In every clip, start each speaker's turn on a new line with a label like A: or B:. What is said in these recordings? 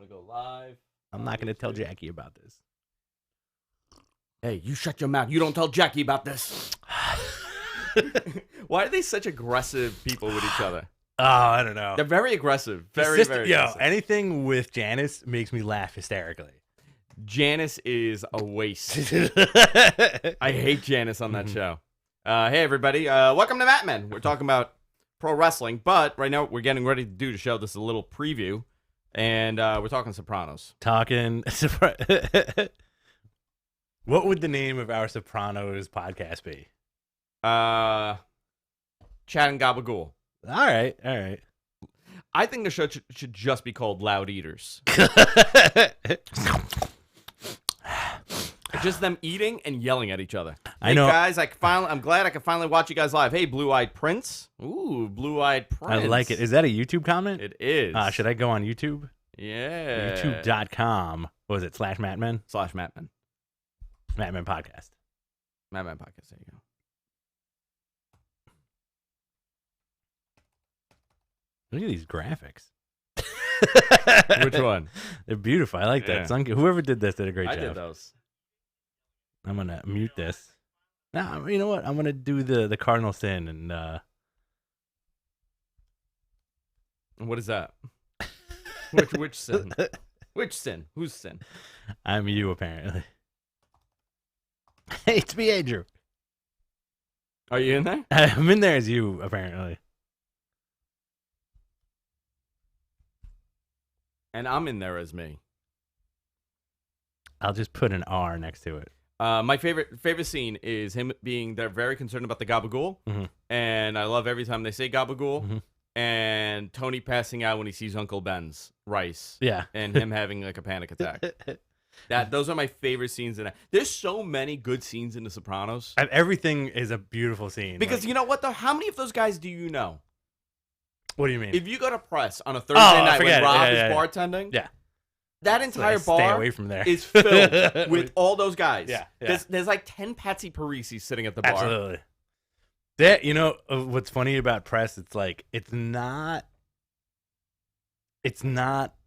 A: want to go live.
B: I'm not going to tell Jackie about this.
A: Hey, you shut your mouth. You don't tell Jackie about this. Why are they such aggressive people with each other?
B: Oh, I don't know.
A: They're very aggressive. Very aggressive.
B: Anything with Janice makes me laugh hysterically.
A: Janice is a waste. I hate Janice on that show. Hey, everybody. Welcome to Mat Men. We're talking about pro wrestling, but right now we're getting ready to do the show. This is a little preview, and we're talking Sopranos.
B: What would the name of our Sopranos podcast be?
A: Chat and Gabagool.
B: All right.
A: I think the show should just be called Loud Eaters. Just them eating and yelling at each other.
B: I know,
A: guys. I'm glad I can finally watch you guys live. Hey, Blue Eyed Prince. Ooh, Blue Eyed Prince.
B: I like it. Is that a YouTube comment?
A: It is.
B: Should I go on YouTube?
A: Yeah.
B: YouTube.com. What was it? /Matmen?
A: /Matmen.
B: Matmen Podcast.
A: Matmen Podcast. There you go.
B: Look at these graphics.
A: Which one?
B: They're beautiful. I like that. Whoever did this did a great job.
A: I did those.
B: I'm going to mute this. Now, you know what? I'm going to do the cardinal sin. And
A: what is that? Which sin? Which sin? Whose sin?
B: I'm you, apparently. Hey, it's me, Andrew.
A: Are you in there?
B: I'm in there as you, apparently.
A: And I'm in there as me.
B: I'll just put an R next to it.
A: My favorite scene is him they're very concerned about the gabagool. Mm-hmm. And I love every time they say gabagool. Mm-hmm. And Tony passing out when he sees Uncle Ben's rice.
B: Yeah.
A: And him having like a panic attack. Those are my favorite scenes in it. There's so many good scenes in The Sopranos.
B: And everything is a beautiful scene.
A: Because you know what though? How many of those guys do you know?
B: What do you mean?
A: If you go to press on a Thursday night when Rob is bartending, that entire bar
B: stay away from there.
A: is filled with all those guys.
B: Yeah.
A: There's like 10 Patsy Parisis sitting at the bar.
B: Absolutely. What's funny about press? It's like it's not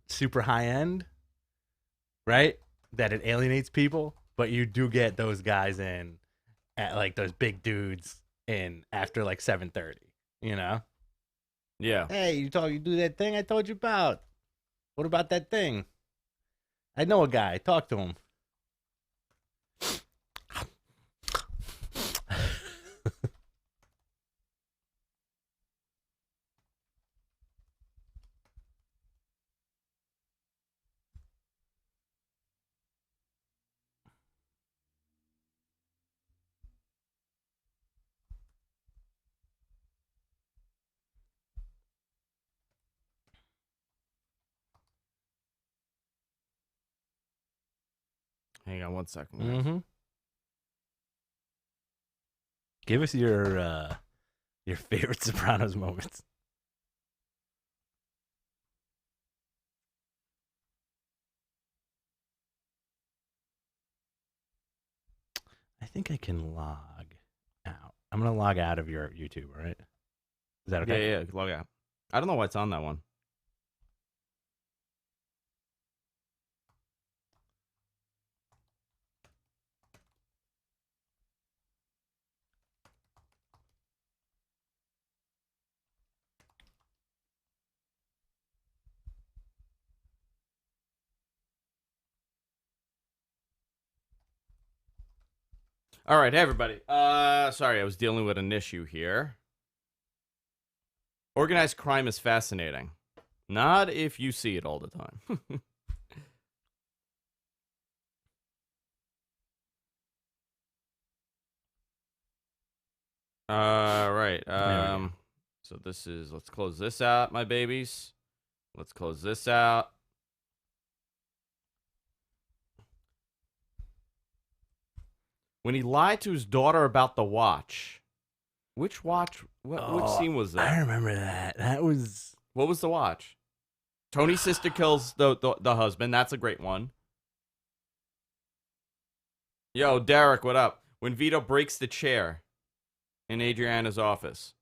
B: super high end, right? That it alienates people, but you do get those guys in at like those big dudes in after like 7:30. You know?
A: Yeah.
B: Hey, you do that thing I told you about. What about that thing? I know a guy. Talk to him.
A: Hang on 1 second.
B: Mm-hmm. Give us your favorite Sopranos moments. I think I can log out. I'm gonna log out of your YouTube, all right? Is that okay?
A: Yeah, log out. I don't know why it's on that one. All right, hey everybody. Sorry, I was dealing with an issue here. Organized crime is fascinating. Not if you see it all the time. All right. So let's close this out, my babies. Let's close this out. When he lied to his daughter about the watch. Which watch? Which scene was that?
B: I remember that. That was...
A: What was the watch? Tony's sister kills the husband. That's a great one. Yo, Derek, what up? When Vito breaks the chair in Adriana's office.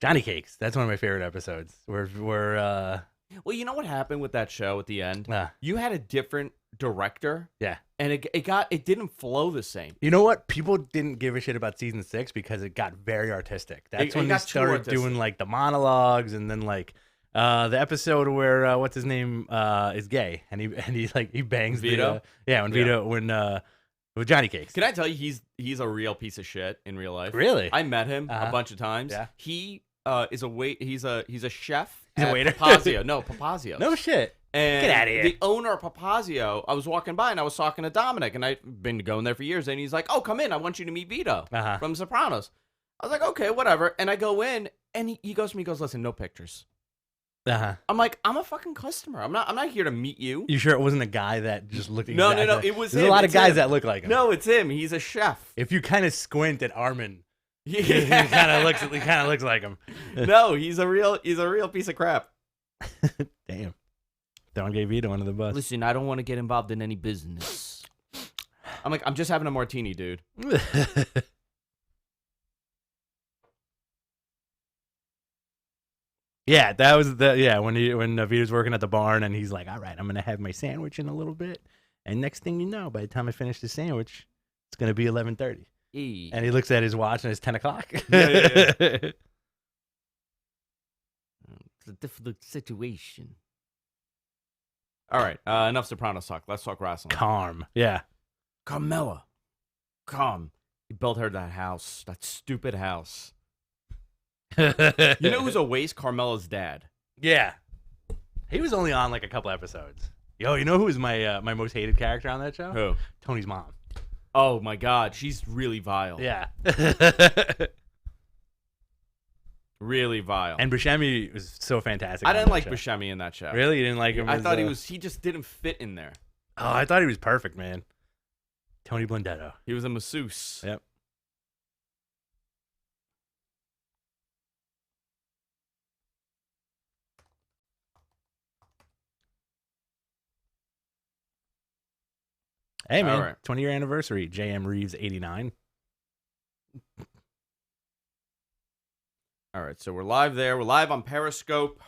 B: Johnny Cakes. That's one of my favorite episodes. Where
A: Well, you know what happened with that show at the end?
B: Uh,
A: You had a different director.
B: Yeah.
A: And it didn't flow the same.
B: You know what? People didn't give a shit about season 6 because it got very artistic. That's when they
A: got too
B: started
A: artistic.
B: doing like the monologues, and then like the episode where what's his name is gay, and he bangs
A: Vito?
B: With Johnny Cakes.
A: Can I tell you, he's a real piece of shit in real life.
B: Really?
A: I met him a
B: Uh-huh.
A: bunch of times.
B: Yeah.
A: He is he's a chef.
B: He's a
A: at
B: waiter?
A: Papazio. No, Papazio.
B: No shit.
A: And
B: Get outta here.
A: the owner of Papazio, I was walking by and I was talking to Dominic, and I've been going there for years, and he's like, "Oh, come in. I want you to meet Vito
B: Uh-huh.
A: from Sopranos." I was like, "Okay, whatever." And I go in, and he goes to me, he goes, "Listen, no pictures."
B: Uh-huh.
A: I'm like, "I'm a fucking customer. I'm not here to meet you."
B: You sure it wasn't a guy that just looked
A: No,
B: exactly
A: no. It was
B: There's
A: him.
B: a lot of
A: It's
B: guys
A: him.
B: that look like him.
A: No, it's him. He's a chef.
B: If you kind of squint at Armin, he
A: Yeah.
B: kind of looks like him.
A: No, he's a real piece of crap.
B: Damn. Don't get Vito under the bus.
A: Listen, I don't want to get involved in any business. I'm like, I'm just having a martini, dude.
B: Yeah, that was when Vito's working at the barn, and he's like, "All right, I'm gonna have my sandwich in a little bit," and next thing you know, by the time I finish the sandwich, it's gonna be 11:30,
A: E.
B: and he looks at his watch and it's 10 o'clock.
A: Yeah. It's a difficult situation. All right, enough Sopranos talk. Let's talk wrestling.
B: Calm, yeah.
A: Carmella, calm. He built her that house, that stupid house. You know who's a waste? Carmella's dad.
B: Yeah, he was only on like a couple episodes. Yo, you know who is my my most hated character on that show?
A: Who?
B: Tony's mom.
A: Oh my God, she's really vile.
B: Yeah.
A: Really vile.
B: And Buscemi was so fantastic.
A: I
B: on
A: didn't
B: that
A: like
B: show.
A: Buscemi in that show.
B: Really, you didn't like him?
A: I
B: as,
A: thought he just didn't fit in there.
B: Oh, I thought he was perfect, man. Tony Blundetto.
A: He was a masseuse.
B: Yep. Hey, man.
A: All right.
B: 20-year anniversary. JM Reeves 89.
A: All right, so we're live there. We're live on Periscope.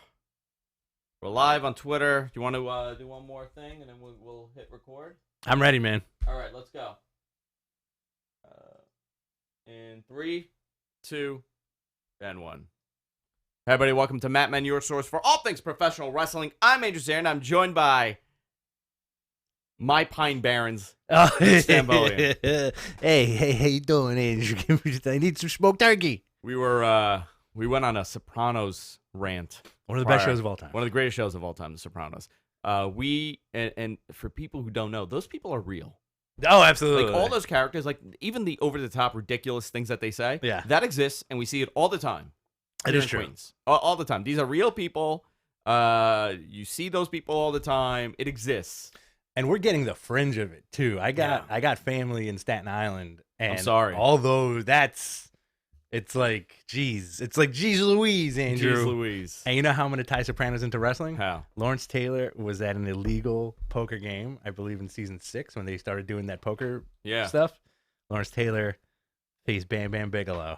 A: We're live on Twitter. Do you want to do one more thing, and then we'll hit record?
B: I'm ready, man.
A: All right, let's go. In 3, 2, and 1. Hey, everybody, welcome to Matt Men, your source for all things professional wrestling. I'm Andrew Zarin. I'm joined by my Pine Barons.
B: Oh,
A: Stambolian.
B: hey, how you doing, Andrew? I need some smoked turkey.
A: We went on a Sopranos rant.
B: One of the best
A: Prior.
B: shows of all time.
A: One of the greatest shows of all time, The Sopranos. And for people who don't know, those people are real.
B: Oh, absolutely.
A: Like all those characters, like even the over-the-top ridiculous things that they say,
B: Yeah.
A: that exists, and we see it all the time.
B: It
A: here
B: is
A: in
B: true.
A: Queens. All the time. These are real people. You see those people all the time. It exists.
B: And we're getting the fringe of it too. I got family in Staten Island, and
A: sorry.
B: although it's like geez Louise, Andrew.
A: Jeez Louise.
B: And you know how I'm gonna tie Sopranos into wrestling?
A: How?
B: Lawrence Taylor was at an illegal poker game, I believe in season 6 when they started doing that poker
A: Yeah.
B: stuff. Lawrence Taylor faced Bam Bam Bigelow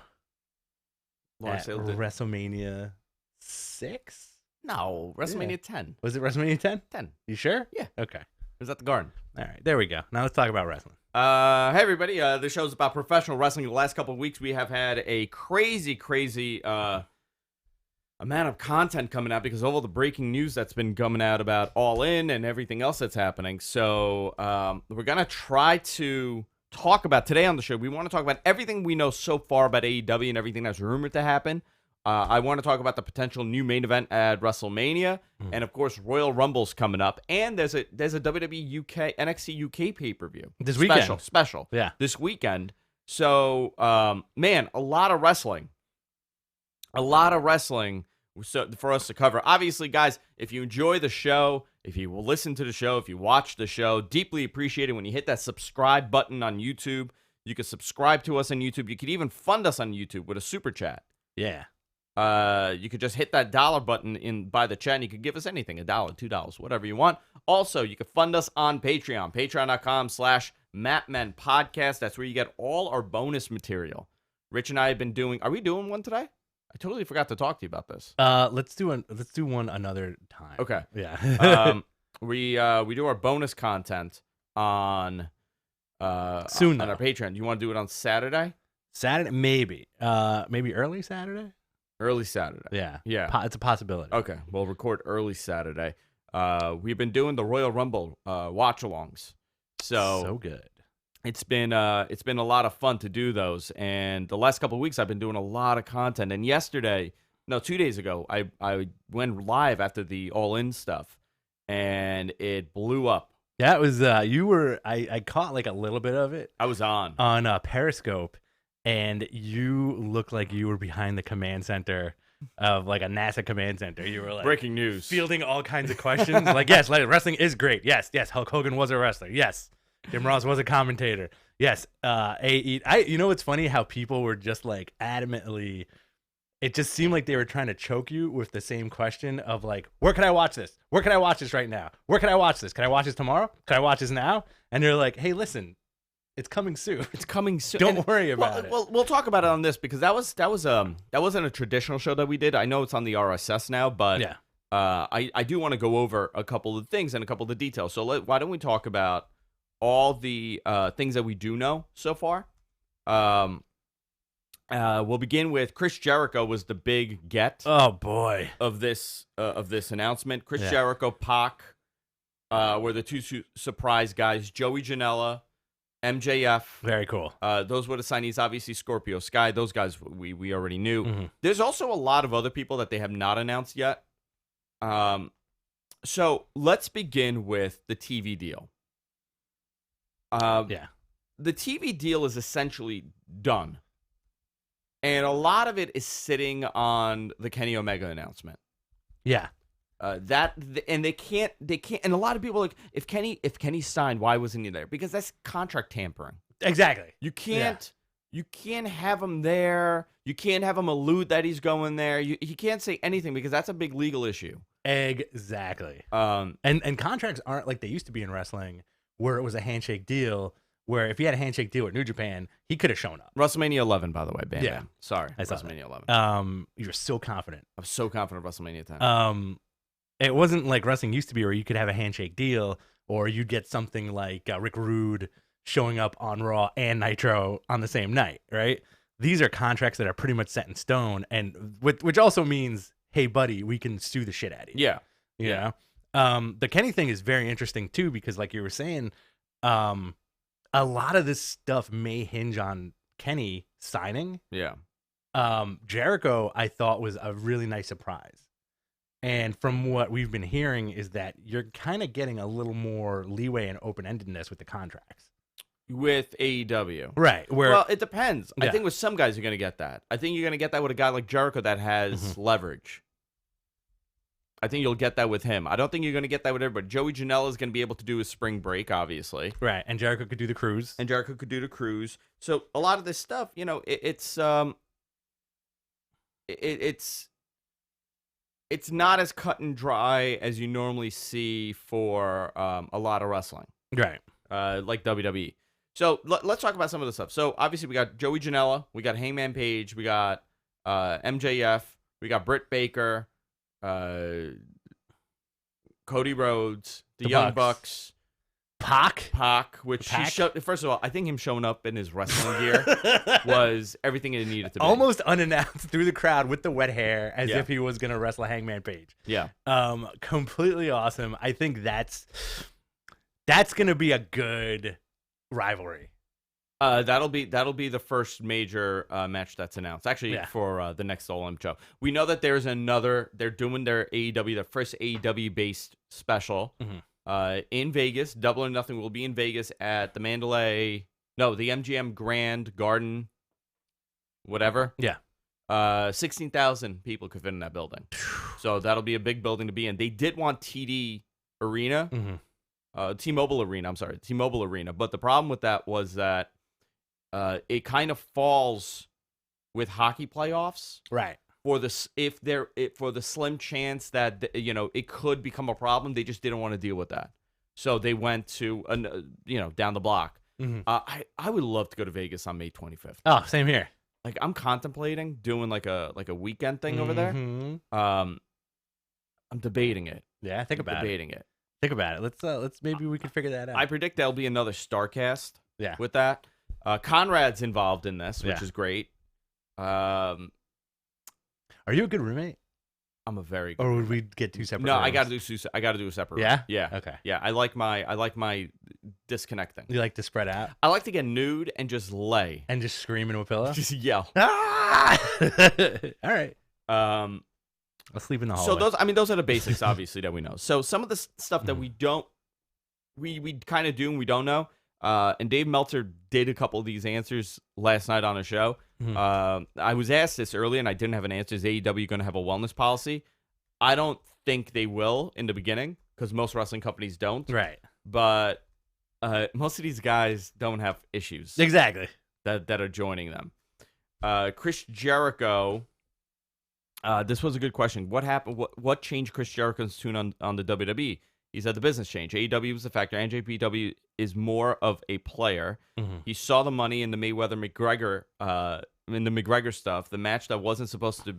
A: Lawrence
B: at
A: Taylor did-
B: WrestleMania 6.
A: No, WrestleMania 10.
B: Was it WrestleMania 10?
A: 10.
B: You sure?
A: Yeah.
B: Okay.
A: It was at the Garden.
B: All right. There we go. Now let's talk about wrestling.
A: Hey everybody, the show's about professional wrestling. The last couple of weeks we have had a crazy amount of content coming out because of all the breaking news that's been coming out about All In and everything else that's happening. So we're going to try to talk about today on the show. We want to talk about everything we know so far about AEW and everything that's rumored to happen. I want to talk about the potential new main event at WrestleMania, and of course Royal Rumble's coming up, and there's a WWE UK NXT UK pay-per-view
B: This weekend.
A: special
B: Yeah.
A: this weekend. So man, a lot of wrestling so for us to cover. Obviously, guys, if you enjoy the show, if you will listen to the show, if you watch the show, deeply appreciate it when you hit that subscribe button on YouTube. You can subscribe to us on YouTube. You could even fund us on YouTube with a super chat.
B: Yeah.
A: You could just hit that dollar button by the chat, and you could give us anything, $1, $2, whatever you want. Also, you can fund us on Patreon, patreon.com/MattMenPodcast. That's where you get all our bonus material. Rich and I have been doing, are we doing one today? I totally forgot to talk to you about this.
B: Let's do one another time.
A: Okay.
B: Yeah.
A: We do our bonus content on
B: Soon,
A: on our
B: though.
A: Patreon. You want to do it on Saturday?
B: Saturday, maybe. Maybe early Saturday.
A: Early Saturday.
B: Yeah.
A: Yeah.
B: It's a possibility.
A: Okay. We'll record early Saturday. We've been doing the Royal Rumble watch-alongs.
B: So good.
A: It's been a lot of fun to do those, and the last couple of weeks I've been doing a lot of content. And 2 days ago, I went live after the All In stuff, and it blew up.
B: Yeah, it was. I caught like a little bit of it.
A: I was on
B: Periscope, and you looked like you were behind the command center of like a NASA command center. You were like
A: breaking news,
B: fielding all kinds of questions. Like, yes, like, wrestling is great. Yes, Hulk Hogan was a wrestler. Yes. Jim Ross was a commentator. Yes. You know what's funny? How people were just like adamantly. It just seemed like they were trying to choke you with the same question of like, where can I watch this? Where can I watch this right now? Where can I watch this? Can I watch this tomorrow? Can I watch this now? And they're like, hey, listen, it's coming soon.
A: It's coming soon.
B: Don't worry about it.
A: Well, we'll talk about it on this because that wasn't a traditional show that we did. I know it's on the RSS now, but
B: Yeah.
A: I do want to go over a couple of things and a couple of the details. So why don't we talk about all the things that we do know so far? We'll begin with Chris Jericho was the big get.
B: Oh boy.
A: Of this announcement. Chris
B: Yeah.
A: Jericho, Pac were the two surprise guys. Joey Janela, MJF.
B: Very cool.
A: Those were the signees. Obviously, Scorpio Sky. Those guys we already knew.
B: Mhm.
A: There's also a lot of other people that they have not announced yet. So let's begin with the TV deal.
B: Yeah.
A: The TV deal is essentially done. And a lot of it is sitting on the Kenny Omega announcement.
B: Yeah.
A: And they can't, and a lot of people are like, if Kenny signed, why wasn't he there? Because that's contract tampering.
B: Exactly.
A: You can't have him there. You can't have him allude that he's going there. He can't say anything because that's a big legal issue.
B: Exactly. And contracts aren't like they used to be in wrestling, where it was a handshake deal. Where if he had a handshake deal with New Japan, he could have shown up.
A: WrestleMania 11, by the way, Bam.
B: Yeah.
A: Bam. Sorry,
B: I saw
A: WrestleMania 11.
B: You were so confident.
A: I'm so confident of WrestleMania 10.
B: It wasn't like wrestling used to be, where you could have a handshake deal, or you'd get something like Rick Rude showing up on Raw and Nitro on the same night, right? These are contracts that are pretty much set in stone, and which also means, hey, buddy, we can sue the shit out of you.
A: Yeah.
B: You know? The Kenny thing is very interesting too, because like you were saying, a lot of this stuff may hinge on Kenny signing.
A: Yeah.
B: Jericho, I thought, was a really nice surprise. And from what we've been hearing is that you're kind of getting a little more leeway and open-endedness with the contracts.
A: With AEW.
B: Right.
A: Well, it depends.
B: Yeah.
A: I think with some guys you're going to get that. I think you're going to get that with a guy like Jericho that has leverage. I think you'll get that with him. I don't think you're going to get that with everybody. Joey Janela is going to be able to do his spring break, obviously.
B: Right. And Jericho could do the cruise.
A: So a lot of this stuff, you know, it's not as cut and dry as you normally see for a lot of wrestling.
B: Right.
A: Like WWE. So let's talk about some of the stuff. So obviously we got Joey Janela, we got Hangman Page, we got MJF, we got Britt Baker, Cody Rhodes, the Young Bucks, Pac, which he showed. First of all, I think him showing up in his wrestling gear was everything it needed to be.
B: Almost unannounced through the crowd with the wet hair, as if he was gonna wrestle Hangman Page.
A: Yeah.
B: Completely awesome. I think that's gonna be a good rivalry.
A: That'll be the first major match that's announced. Actually, for the next All In show, we know that there's another. They're doing their first AEW based special in Vegas. Double or Nothing will be in Vegas at the the MGM Grand Garden, whatever.
B: Yeah.
A: 16,000 people could fit in that building, so that'll be a big building to be in. They did want TD Arena, T-Mobile Arena. I'm sorry, T-Mobile Arena. But the problem with that was that it kind of falls with hockey playoffs,
B: right?
A: For the slim chance that it could become a problem, they just didn't want to deal with that, so they went to down the block. I would love to go to Vegas on May 25th.
B: Oh, same here.
A: like I'm contemplating doing like a weekend thing over there.
B: Mhm.
A: I'm debating it.
B: Yeah, think about it.
A: Debating it.
B: Think about it. Let's maybe we can figure that out.
A: I predict there'll be another Starcast.
B: Yeah.
A: With that, Conrad's involved in this, which
B: Yeah.
A: is great.
B: Are you a good roommate?
A: I'm a very good
B: Or would we get two separate?
A: No,
B: rooms?
A: I got to do a separate.
B: Yeah?
A: room. Yeah.
B: Okay.
A: Yeah, I like my disconnecting.
B: You like to spread out
A: I like to get nude and just lay.
B: and just scream into a pillow?
A: Just yell.
B: Ah! All right.
A: I'll
B: sleep in the hallway.
A: So those are the basics, obviously, that we know. So some of the stuff that we don't, we kind of do and we don't know. And Dave Meltzer did a couple of these answers last night on a show. I was asked this earlier and I didn't have an answer. Is AEW going to have a wellness policy? I don't think they will in the beginning because most wrestling companies don't.
B: Right.
A: But most of these guys don't have issues
B: Exactly.
A: that are joining them. Chris Jericho. This was a good question. What happened? What changed Chris Jericho's tune on the WWE? He said the business change. AEW was a factor. NJPW is more of a player. He saw the money in the Mayweather-McGregor, in the McGregor stuff. The match that wasn't supposed to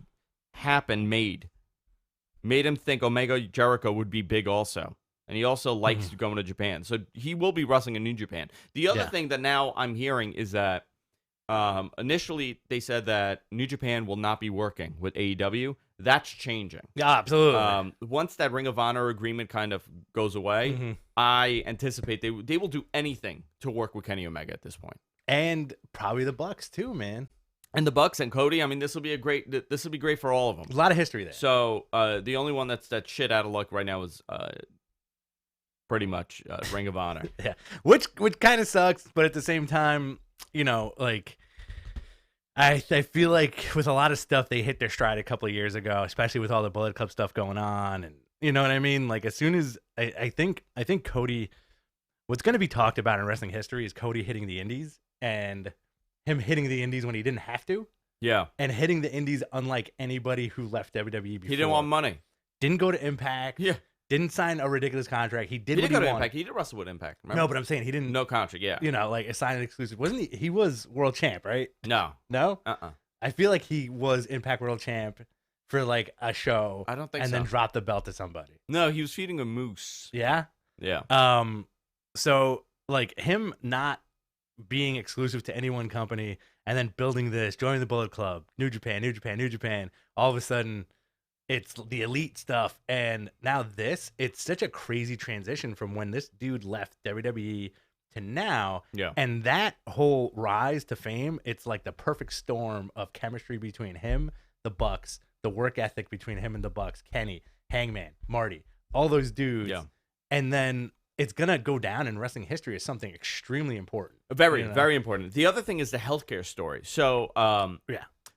A: happen made him think Omega Jericho would be big also. And he also likes going to Japan. So he will be wrestling in New Japan. The other thing that now I'm hearing is that initially they said that New Japan will not be working with AEW. That's changing.
B: Yeah, absolutely.
A: Once that Ring of Honor agreement kind of goes away, I anticipate they will do anything to work with Kenny Omega at this point.
B: And probably the Bucks too, man.
A: And the Bucks and Cody. I mean, this will be great for all of them.
B: A lot of history there.
A: So the only one that's shit out of luck right now is pretty much Ring of Honor.
B: Yeah, which kind of sucks, but at the same time, like I feel like with a lot of stuff they hit their stride a couple of years ago, especially with all the Bullet Club stuff going on, and you know what I mean. Like as soon as I think Cody, what's going to be talked about in wrestling history is Cody hitting the Indies and him hitting the Indies when he didn't have to.
A: Yeah,
B: and hitting the Indies unlike anybody who left WWE before.
A: He didn't want money.
B: Didn't go to Impact.
A: Yeah.
B: Didn't sign a ridiculous contract. He did.
A: He didn't go to
B: wanted.
A: Impact. He did wrestle with Impact. Remember?
B: No, but I'm saying he didn't.
A: No contract. Yeah.
B: Like sign an exclusive. Wasn't he? He was world champ, right?
A: No.
B: No.
A: Uh-uh.
B: I feel like he was Impact world champ for like a show.
A: I don't think
B: and
A: so.
B: then dropped the belt to somebody.
A: No, he was feeding a moose.
B: Yeah.
A: Yeah.
B: So like him not being exclusive to any one company and then building this, joining the Bullet Club, New Japan. All of a sudden, it's the elite stuff, and now it's such a crazy transition from when this dude left WWE to now.
A: Yeah.
B: And that whole rise to fame, it's like the perfect storm of chemistry between him, the Bucks, the work ethic between him and the Bucks, Kenny, Hangman, Marty, all those dudes.
A: Yeah.
B: And then it's going to go down in wrestling history as something extremely important.
A: Very, very important. The other thing is the healthcare story. So,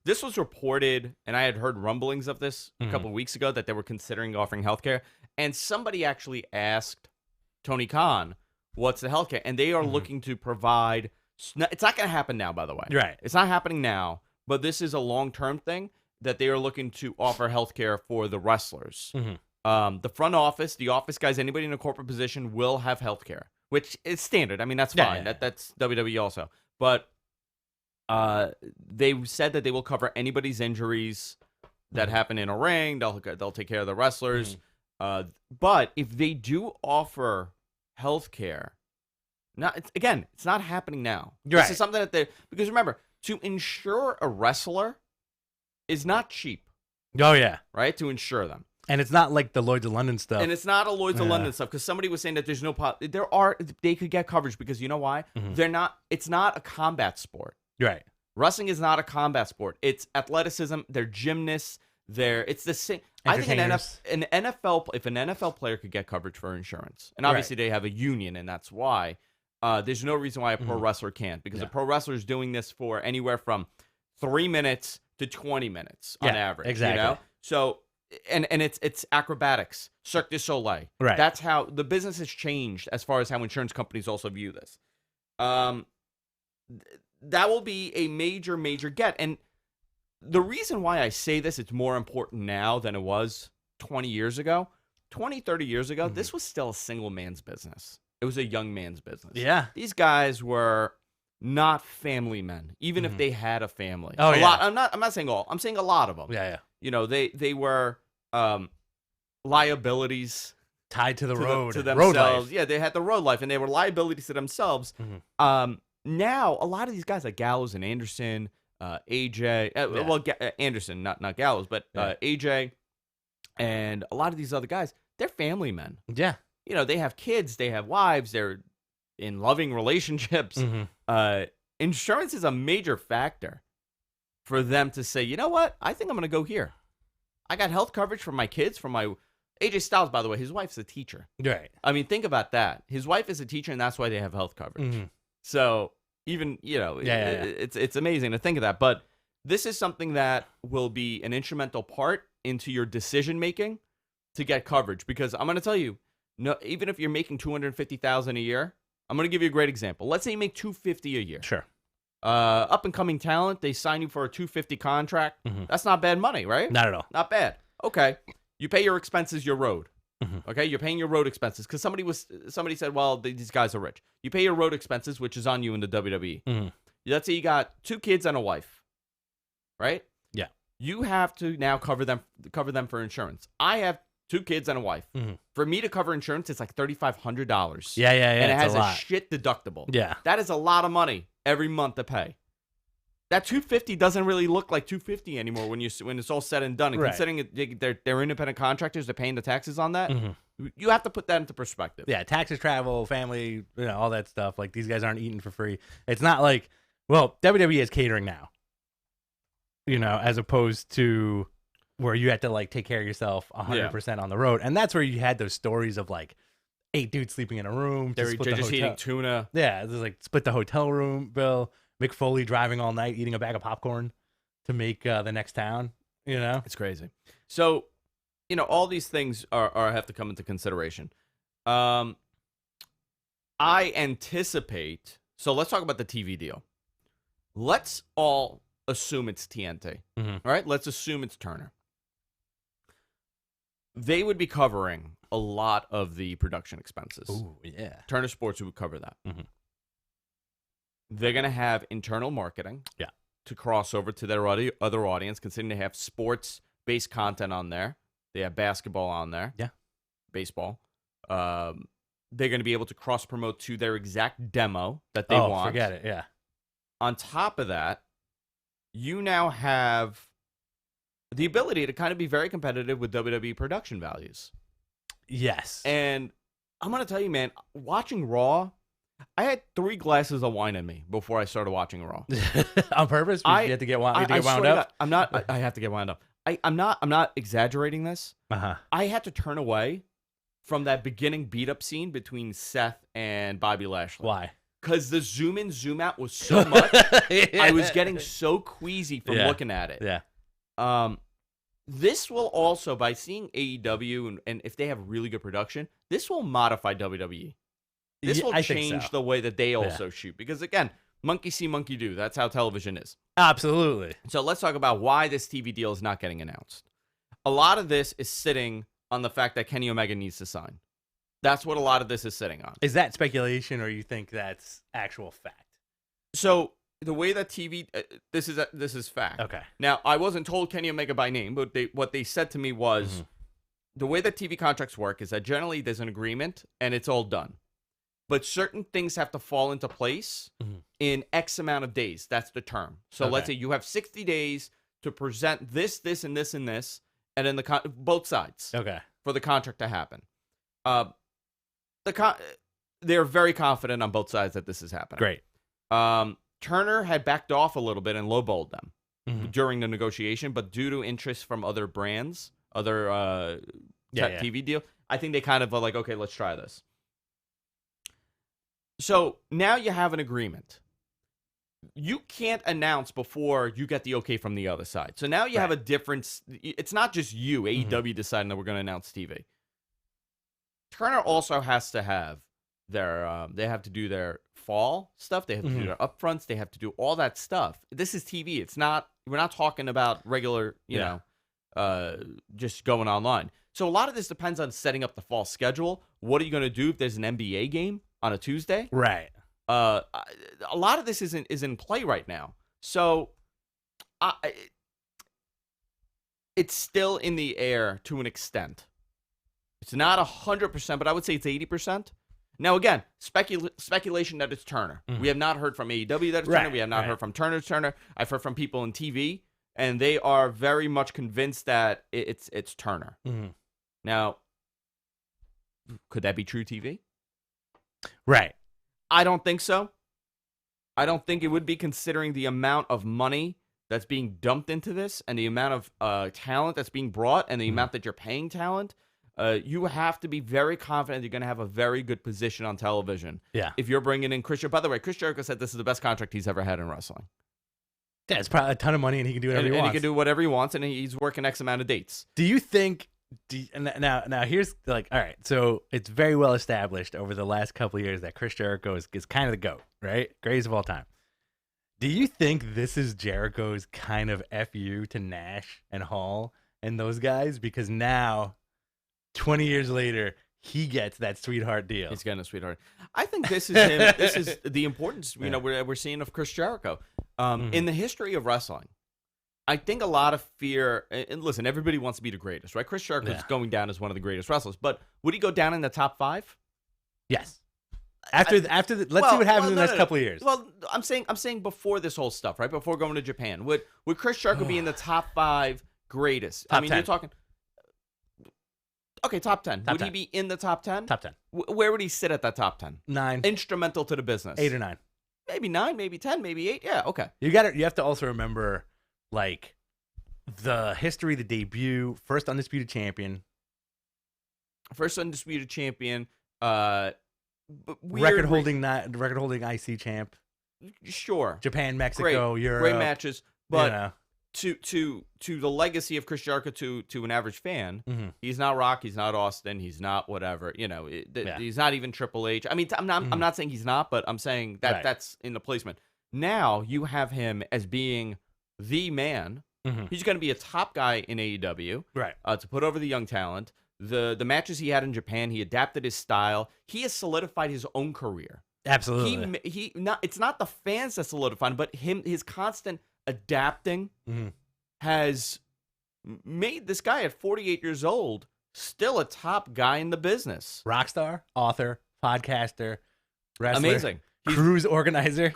A: this was reported, and I had heard rumblings of this a couple of weeks ago that they were considering offering healthcare. And somebody actually asked Tony Khan, what's the healthcare? And they are looking to provide. It's not going to happen now, by the way.
B: Right.
A: It's not happening now, but this is a long-term thing that they are looking to offer healthcare for the wrestlers. The front office, the office guys, anybody in a corporate position will have healthcare, which is standard. I mean, that's fine.
B: Yeah.
A: That's WWE also. But they said that they will cover anybody's injuries that happen in a ring. They'll take care of the wrestlers. But if they do offer healthcare, it's not happening now.
B: Right.
A: This is something that because remember, to insure a wrestler is not cheap.
B: Oh, yeah.
A: Right? To insure them.
B: And it's not like the Lloyd's of London stuff.
A: And it's not a Lloyd's of London stuff because somebody was saying that there's no they could get coverage because you know why? It's not a combat sport.
B: Right.
A: Wrestling is not a combat sport. It's athleticism. They're gymnasts. It's the same. I think an NFL player could get coverage for insurance, and obviously they have a union, and that's why. There's no reason why a pro wrestler can't, because a pro wrestler is doing this for anywhere from 3 minutes to 20 minutes on average.
B: Exactly.
A: You know? So, and it's acrobatics, Cirque du Soleil.
B: Right.
A: That's how the business has changed as far as how insurance companies also view this. That will be a major, major get. And the reason why I say this, it's more important now than it was 20 years ago. 20, 30 years ago, this was still a single man's business. It was a young man's business.
B: Yeah.
A: These guys were not family men, even if they had a family.
B: Oh,
A: a
B: yeah.
A: lot. I'm not saying all. I'm saying a lot of them.
B: Yeah, yeah.
A: You know, they were liabilities
B: Tied to the road.
A: to
B: Road
A: themselves.
B: life.
A: Yeah, they had the road life, and they were liabilities to themselves. Now, a lot of these guys like Gallows and Anderson, AJ, Anderson, not Gallows, but AJ, and a lot of these other guys, they're family men.
B: Yeah.
A: You know, they have kids, they have wives, they're in loving relationships. Insurance is a major factor for them to say, you know what, I think I'm going to go here. I got health coverage for my kids, for my... AJ Styles, by the way, his wife's a teacher.
B: Right.
A: I mean, think about that. His wife is a teacher, and that's why they have health coverage. So even, you know, it's amazing to think of that. But this is something that will be an instrumental part into your decision making to get coverage. Because I'm going to tell you, no, even if you're making $250,000 a year, I'm going to give you a great example. Let's say you make $250 a year.
B: Sure.
A: Up and coming talent, they sign you for a $250 contract. That's not bad money, right?
B: Not at all.
A: Not bad. Okay. You pay your expenses, your road. Okay, you're paying your road expenses because somebody said, well, these guys are rich. You pay your road expenses, which is on you in the WWE. Let's say you got 2 kids and a wife, right?
B: Yeah.
A: You have to now cover them for insurance. I have 2 kids and a wife. For me to cover insurance, it's like $3,500.
B: Yeah.
A: And it has
B: a
A: a
B: lot.
A: shit deductible.
B: Yeah.
A: That is a lot of money every month to pay. That $250 doesn't really look like $250 anymore when it's all said and done. And considering they're independent contractors, they're paying the taxes on that. You have to put that into perspective.
B: Yeah, taxes, travel, family, you know, all that stuff. Like, these guys aren't eating for free. It's not like, well, WWE is catering now, you know, as opposed to where you had to like take care of yourself 100% on the road. And that's where you had those stories of like 8 dudes sleeping in a room.
A: They're just eating tuna.
B: Yeah, there's like split the hotel room bill. Mick Foley driving all night, eating a bag of popcorn to make the next town. You know,
A: it's crazy. So, you know, all these things are have to come into consideration. I anticipate. So let's talk about the TV deal. Let's all assume it's TNT. All right, let's assume it's Turner. They would be covering a lot of the production expenses.
B: Ooh, yeah.
A: Turner Sports would cover that. They're going to have internal marketing to cross over to their other audience, considering they have sports-based content on there. They have basketball on there.
B: Yeah.
A: Baseball. They're going to be able to cross-promote to their exact demo that they want.
B: Forget it, yeah.
A: On top of that, you now have the ability to kind of be very competitive with WWE production values.
B: Yes.
A: And I'm going to tell you, man, watching Raw, I had 3 glasses of wine in me before I started watching Raw.
B: On purpose? You had to get wound up?
A: I have to get wound up. I'm not exaggerating this. I had to turn away from that beginning beat-up scene between Seth and Bobby Lashley.
B: Why?
A: Because the zoom in, zoom out was so much. I was getting so queasy from looking at it.
B: Yeah.
A: This will also, by seeing AEW and if they have really good production, this will modify WWE. This will change the way that they also shoot. Because, again, monkey see, monkey do. That's how television is.
B: Absolutely.
A: So let's talk about why this TV deal is not getting announced. A lot of this is sitting on the fact that Kenny Omega needs to sign. That's what a lot of this is sitting on.
B: Is that speculation, or you think that's actual fact?
A: So the way that TV, this is fact.
B: Okay.
A: Now, I wasn't told Kenny Omega by name, but what they said to me was the way that TV contracts work is that generally there's an agreement and it's all done. But certain things have to fall into place in X amount of days. That's the term. So let's say you have 60 days to present this, this, and this, and this, and then both sides.
B: Okay.
A: For the contract to happen. They're very confident on both sides that this is happening.
B: Great.
A: Turner had backed off a little bit and lowballed them during the negotiation, but due to interest from other brands, other TV deal, I think they kind of are like, okay, let's try this. So now you have an agreement. You can't announce before you get the okay from the other side. So now you have a difference. It's not just you, AEW, deciding that we're going to announce TV. Turner also has to have their, they have to do their fall stuff. They have to do their upfronts. They have to do all that stuff. This is TV. It's not, we're not talking about regular, you know, just going online. So a lot of this depends on setting up the fall schedule. What are you going to do if there's an NBA game on a Tuesday?
B: Right.
A: A lot of this is in play right now. So it's still in the air to an extent. It's not 100%, but I would say it's 80%. Now, again, speculation that it's Turner.
B: Mm-hmm.
A: We have not heard from AEW that it's Turner. We have not heard from Turner. I've heard from people in TV, and they are very much convinced that it's Turner.
B: Mm-hmm.
A: Now, could that be true TV?
B: Right.
A: I don't think so. I don't think it would be, considering the amount of money that's being dumped into this and the amount of talent that's being brought and the amount that you're paying talent. You have to be very confident you're going to have a very good position on television. Yeah. If you're bringing in Chris Jericho. By the way, Chris Jericho said this is the best contract he's ever had in wrestling.
B: Yeah, it's probably a ton of money, and he can do whatever he wants.
A: And he can do whatever he wants, and he's working X amount of dates.
B: Do you think... Now here's all right. So it's very well established over the last couple of years that Chris Jericho is kind of the GOAT, right? Greatest of all time. Do you think this is Jericho's kind of FU to Nash and Hall and those guys? Because now, 20 years later, he gets that sweetheart deal.
A: He's getting a sweetheart. I think this is him. This is the importance we're seeing of Chris Jericho in the history of wrestling. I think a lot of fear, and listen, everybody wants to be the greatest, right? Chris Jericho is going down as one of the greatest wrestlers, but would he go down in the top 5?
B: Yes. Let's see what happens in the next couple of years.
A: Well, I'm saying before this whole stuff, right? Before going to Japan, would Chris Jericho be in the top 5 greatest?
B: Top 10.
A: You're talking. Okay, top 10. Would he be in the top 10?
B: Top 10.
A: Where would he sit at that top 10?
B: 9.
A: Instrumental to the business.
B: 8 or 9.
A: Maybe 9, maybe 10, maybe 8. Yeah, okay.
B: You have to also remember, like, the history, the debut, first undisputed champion. Record holding IC champ.
A: Sure.
B: Japan, Mexico, Europe.
A: Great matches, but to the legacy of Chris Jericho to an average fan, he's not Rock, he's not Austin, he's not whatever. He's not even Triple H. I mean, I'm not saying he's not, but I'm saying that that's in the placement. Now you have him as being the man. He's going to be a top guy in AEW,
B: right?
A: To put over the young talent. The matches he had in Japan, he adapted his style. He has solidified his own career.
B: Absolutely.
A: It's not the fans that solidified him, but his constant adapting has made this guy at 48 years old still a top guy in the business.
B: Rockstar, author, podcaster, wrestler.
A: Amazing.
B: Cruise organizer.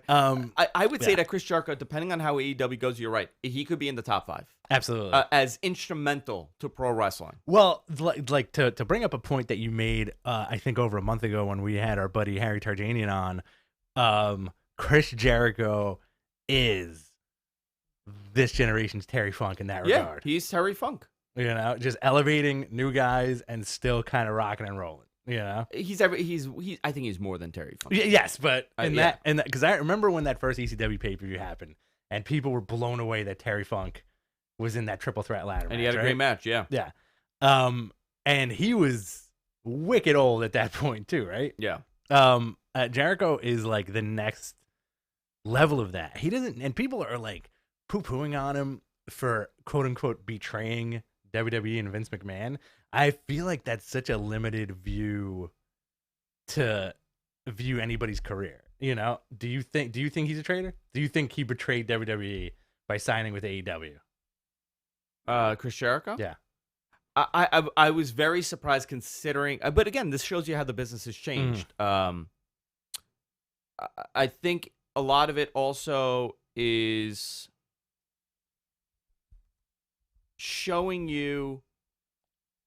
A: I would say that Chris Jericho, depending on how AEW goes, you're right. He could be in the top 5.
B: Absolutely.
A: As instrumental to pro wrestling.
B: Well, like to bring up a point that you made, I think over a month ago when we had our buddy Harry Tarjanian on, Chris Jericho is this generation's Terry Funk in that regard.
A: Yeah, he's Terry Funk.
B: Just elevating new guys and still kind of rocking and rolling. I
A: think he's more than Terry Funk.
B: Yes, but because I remember when that first ECW pay-per-view happened, and people were blown away that Terry Funk was in that triple threat ladder match.
A: And he had a great match, yeah.
B: Yeah. And he was wicked old at that point too, right?
A: Yeah.
B: Jericho is like the next level of that. He doesn't, and people are like poo-pooing on him for quote unquote betraying WWE and Vince McMahon. I feel like that's such a limited view to view anybody's career. Do you think he's a traitor? Do you think he betrayed WWE by signing with AEW? Chris Jericho?
A: Yeah. I was very surprised considering, but again, this shows you how the business has changed. I think a lot of it also is showing you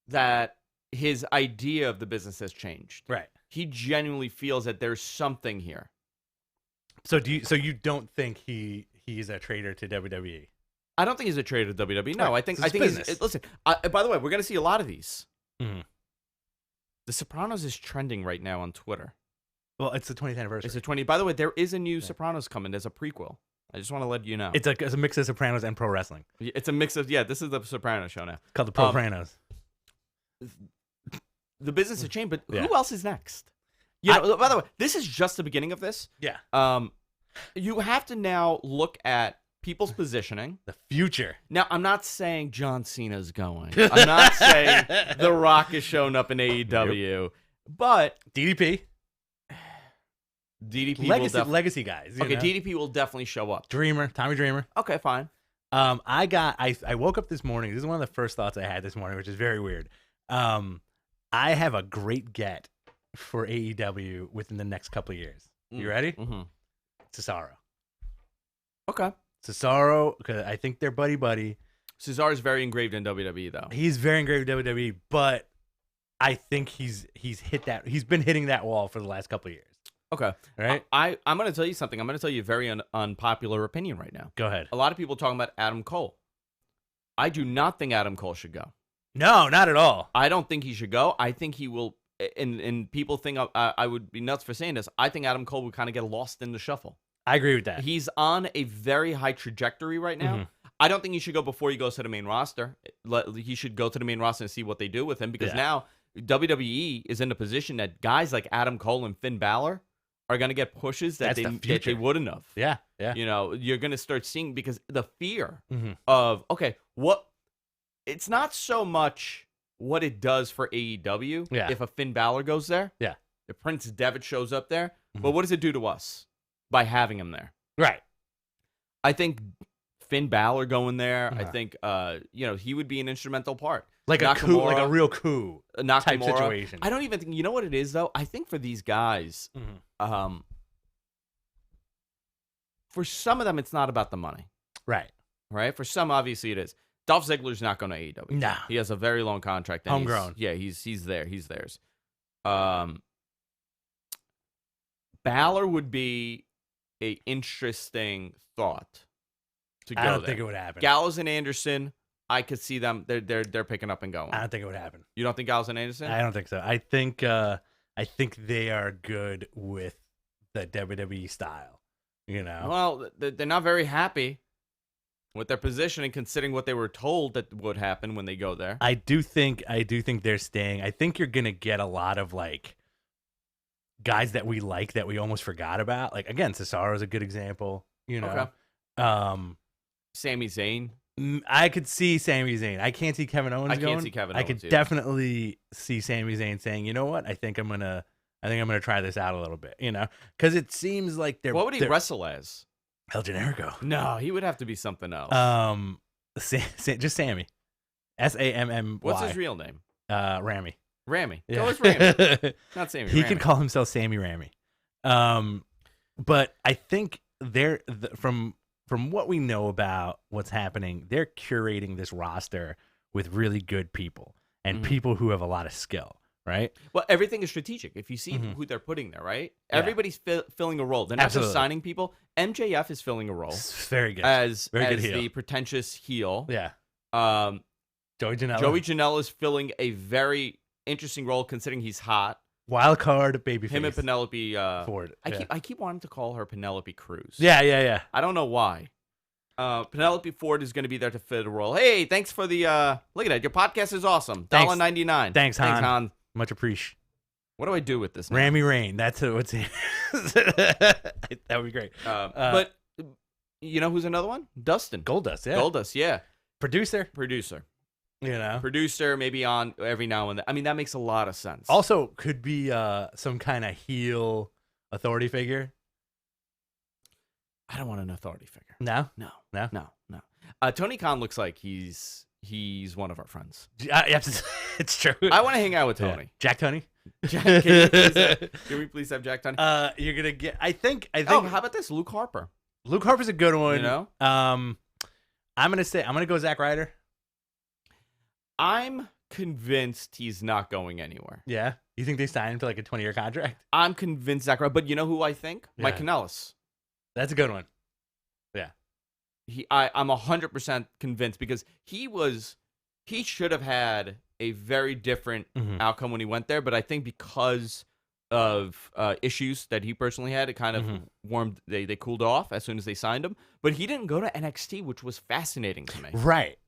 A: that his idea of the business has changed.
B: Right.
A: He genuinely feels that there's something here.
B: So you don't think he's a traitor to WWE?
A: I don't think he's a traitor to WWE. No,
B: right.
A: I think he's, listen. By the way, we're going to see a lot of these.
B: Mm-hmm.
A: The Sopranos is trending right now on Twitter.
B: Well, it's the 20th anniversary.
A: It's the 20th. By the way, there is a new Sopranos coming as a prequel. I just want to let you know.
B: It's a mix of Sopranos and pro wrestling.
A: It's a mix of this is the Sopranos show now.
B: It's called the Sopranos.
A: The business has changed, but who else is next? By the way, this is just the beginning of this.
B: Yeah.
A: You have to now look at people's positioning.
B: The future.
A: Now, I'm not saying John Cena's going. I'm not saying The Rock is showing up in AEW. Yep. But
B: DDP.
A: DDP
B: legacy guys. You know?
A: DDP will definitely show up.
B: Tommy Dreamer.
A: Okay, fine.
B: I woke up this morning. This is one of the first thoughts I had this morning, which is very weird. I have a great get for AEW within the next couple of years. You ready?
A: Mm-hmm.
B: Cesaro.
A: Okay.
B: Cesaro, because I think they're buddy.
A: Cesaro's very engraved in WWE, though.
B: He's very engraved in WWE, but I think he's hit that. He's been hitting that wall for the last couple of years.
A: Okay.
B: Right?
A: I'm going to tell you something. I'm going to tell you a very unpopular opinion right now.
B: Go ahead.
A: A lot of people talking about Adam Cole. I do not think Adam Cole should go.
B: No, not at all.
A: I don't think he should go. I think he will. And people think I would be nuts for saying this. I think Adam Cole would kind of get lost in the shuffle.
B: I agree with that.
A: He's on a very high trajectory right now.
B: Mm-hmm.
A: I don't think he should go before he goes to the main roster. He should go to the main roster and see what they do with him, because now WWE is in a position that guys like Adam Cole and Finn Balor are going to get pushes that they wouldn't have.
B: Yeah.
A: You know, you're going to start seeing, because the fear of, okay, it's not so much what it does for AEW if a Finn Balor goes there.
B: Yeah.
A: If Prince Devitt shows up there. But what does it do to us by having him there?
B: Right.
A: I think Finn Balor going there, I think, he would be an instrumental part.
B: Like a coup, like a real coup type situation.
A: I don't even think, you know what it is, though? I think for these guys, for some of them, it's not about the money.
B: Right.
A: Right? For some, obviously, it is. Dolph Ziggler's not going to AEW.
B: No.
A: He has a very long contract.
B: Homegrown.
A: He's there. He's theirs. Balor would be a interesting thought to go
B: I don't
A: there.
B: think it would happen.
A: Gallows and Anderson, I could see them. They're picking up and going.
B: I don't think it would happen.
A: You don't think Gallows and Anderson?
B: I don't think so. I think they are good with the WWE style. You know.
A: Well, they're not very happy with their position, and considering what they were told that would happen when they go there.
B: I do think they're staying. I think you're gonna get a lot of like guys that we like that we almost forgot about. Like, again, Cesaro is a good example. You know.
A: Okay. Sami Zayn.
B: I could see Sami Zayn. I can't see Kevin Owens going.
A: I can't see Kevin Owens.
B: I could definitely see Sami Zayn saying, "You know what? I think I'm gonna try this out a little bit." You know, because it seems like they're.
A: What would he wrestle as?
B: El Generico.
A: No, he would have to be something else.
B: Just Sammy. Sammy.
A: What's his real name?
B: Ramy.
A: Ramy.
B: Yeah.
A: Go with Ramy. Not Sammy.
B: He
A: Ramy.
B: could call himself Sammy Ramy. But I think from what we know about what's happening, they're curating this roster with really good people and people who have a lot of skill, right?
A: Well, everything is strategic. If you see who they're putting there, right? Yeah. Everybody's filling a role. They're not just signing people. MJF is filling a role.
B: It's very good.
A: Very good
B: heel.
A: The pretentious heel.
B: Yeah. Joey Janela.
A: Joey Janela is filling a very interesting role, considering he's hot.
B: Wild card babyface.
A: Him and Penelope
B: Ford.
A: I keep wanting to call her Penelope Cruz.
B: Yeah.
A: I don't know why. Penelope Ford is going to be there to fit a role. Hey, thanks for the look at that. Your podcast is awesome. $1.99.
B: Thanks, Han. Much appreciated.
A: What do I do with this now?
B: Ramy Rain. That's what's that would be great.
A: But you know who's another one? Dustin.
B: Goldust, yeah.
A: Goldust, yeah.
B: Producer.
A: You know, producer, maybe on every now and then. I mean, that makes a lot of sense.
B: Also, could be some kind of heel authority figure.
A: I don't want an authority figure.
B: No.
A: Tony Khan looks like he's one of our friends.
B: It's true.
A: I want to hang out with Tony.
B: Yeah. Jack Tony.
A: Can we please have Jack Tony?
B: You're gonna get. I think.
A: Oh, how about this? Luke Harper.
B: Luke Harper's a good one.
A: You know.
B: I'm gonna go Zack Ryder.
A: I'm convinced he's not going anywhere.
B: Yeah? You think they signed him to like a 20-year contract?
A: I'm convinced Zack Ryder. But you know who I think?
B: Yeah.
A: Mike Kanellis.
B: That's a good one. Yeah.
A: I'm 100% convinced, because he should have had a very different outcome when he went there. But I think because of issues that he personally had, it kind of warmed. They cooled off as soon as they signed him. But he didn't go to NXT, which was fascinating to me.
B: Right.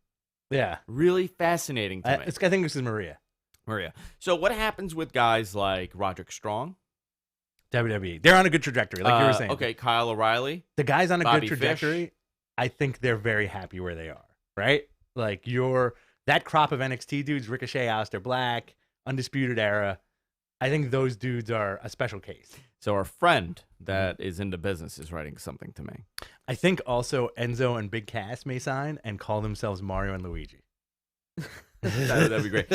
B: Yeah.
A: Really fascinating to me.
B: I think this is Maria.
A: So what happens with guys like Roderick Strong?
B: WWE. They're on a good trajectory, like you were saying.
A: Okay, Kyle O'Reilly.
B: The guys on a
A: Bobby
B: good trajectory,
A: Fish.
B: I think they're very happy where they are, right? Like that crop of NXT dudes, Ricochet, Aleister Black, Undisputed Era, I think those dudes are a special case.
A: So our friend that is into business is writing something to me.
B: I think also Enzo and Big Cass may sign and call themselves Mario and Luigi.
A: That'd be great.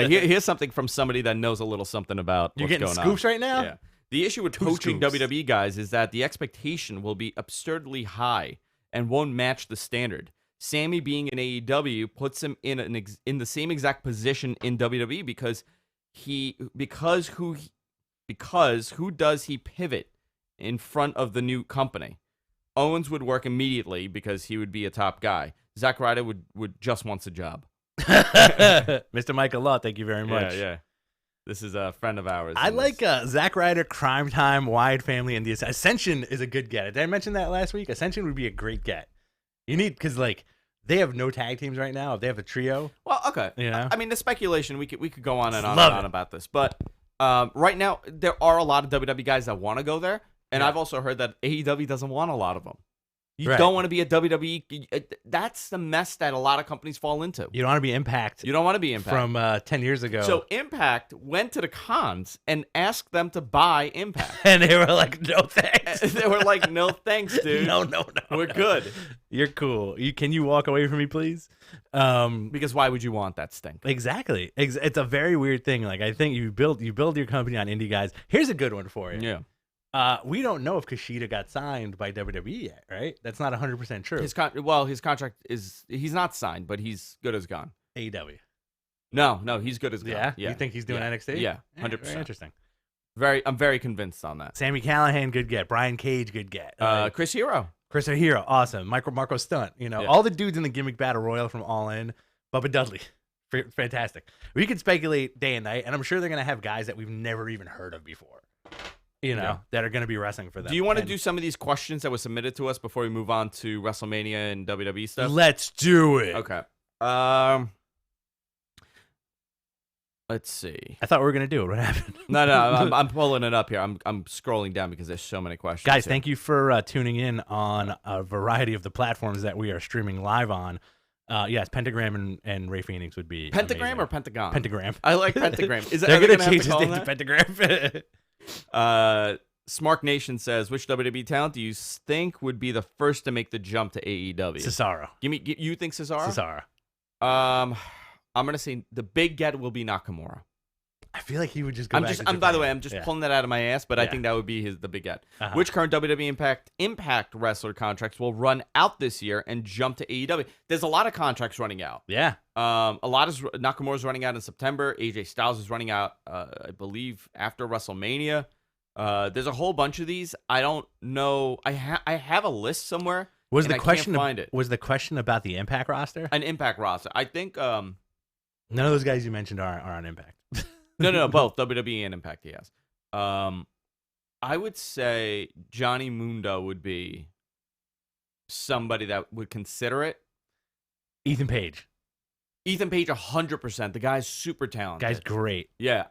A: Here's something from somebody that knows a little something about
B: You're
A: what's
B: getting
A: going
B: scoops
A: on.
B: right now?
A: Yeah. The issue with
B: Two
A: coaching
B: scoops.
A: WWE guys is that the expectation will be absurdly high and won't match the standard. Sammy being in AEW puts him in the same exact position in WWE because who does he pivot in front of the new company? Owens would work immediately because he would be a top guy. Zack Ryder would just wants a job.
B: Mr. Michael Law, thank you very much.
A: Yeah. This is a friend of ours.
B: I like Zack Ryder, Crime Time, Wyatt Family, and the Ascension is a good get. Did I mention that last week? Ascension would be a great get. You need, because like they have no tag teams right now. If they have a trio,
A: Well, okay.
B: You know?
A: I mean, the speculation we could go on and on
B: Love
A: and on
B: it.
A: about this, but right now there are a lot of WWE guys that want to go there, and
B: Yeah.
A: I've also heard that AEW doesn't want a lot of them. You
B: Right.
A: don't want to be a WWE. That's the mess that a lot of companies fall into.
B: you don't want to be Impact
A: You don't want to be Impact.
B: from 10 years ago.
A: So Impact went to the cons and asked them to buy Impact.
B: and they were like, no thanks.
A: They were like, "No thanks, dude.
B: no,
A: We're
B: no.
A: good."
B: You're cool. Can you walk away from me, please?
A: Because why would you want that stink?
B: Exactly. It's a very weird thing. Like, I think you build your company on indie guys. Here's a good one for you.
A: Yeah.
B: We don't know if Kushida got signed by WWE yet, right? That's not 100% true.
A: His contract he's not signed, but he's good as gone.
B: AEW.
A: No, he's good as gone.
B: Yeah?
A: Yeah.
B: You think he's doing
A: Yeah.
B: NXT?
A: Yeah,
B: Very
A: 100%.
B: interesting.
A: I'm very convinced on that.
B: Sammy Callahan, good get. Brian Cage, good get.
A: Chris Hero.
B: Chris Hero, awesome. Marco Stunt,
A: Yeah.
B: all the dudes in the gimmick battle royal from All In. Bubba Dudley, fantastic. We could speculate day and night, and I'm sure they're gonna have guys that we've never even heard of before.
A: Yeah.
B: That are gonna be wrestling for them.
A: Do you want to
B: And
A: do some of these questions that were submitted to us before we move on to WrestleMania and WWE stuff?
B: Let's do it.
A: Okay. Let's see.
B: I thought we were gonna do it. What happened?
A: No, I'm pulling it up here. I'm scrolling down because there's so many questions.
B: Guys,
A: here.
B: thank you for tuning in on a variety of the platforms that we are streaming live on. Yes, Pentagram and Ray Phoenix would be
A: Pentagram
B: amazing.
A: or Pentagon?
B: Pentagram.
A: I like Pentagram. Is
B: They're
A: are they
B: gonna
A: have
B: change
A: to
B: his
A: call
B: name to
A: them
B: Pentagram.
A: that? Smart Nation says, which WWE talent do you think would be the first to make the jump to AEW?
B: Cesaro.
A: You think Cesaro?
B: Cesaro.
A: I'm gonna say the big get will be Nakamura.
B: I feel like he would just go back to
A: By the way,
B: Japan.
A: I'm just
B: Yeah.
A: pulling that out of my ass, but I
B: Yeah.
A: think that would be the big get.
B: Uh-huh.
A: Which current WWE Impact wrestler contracts will run out this year and jump to AEW? There's a lot of contracts running out.
B: Yeah.
A: A lot is Nakamura's running out in September. AJ Styles is running out, I believe, after WrestleMania. There's a whole bunch of these. I don't know. I have a list somewhere.
B: Was
A: and
B: the
A: I can't
B: question
A: find it?
B: was the question about the Impact roster?
A: An Impact roster? I think.
B: None of those guys you mentioned are on Impact.
A: No, both WWE and Impact. He has. I would say Johnny Mundo would be somebody that would consider it.
B: Ethan Page.
A: Ethan Page, 100%. The guy's super talented.
B: Guy's great.
A: Yeah,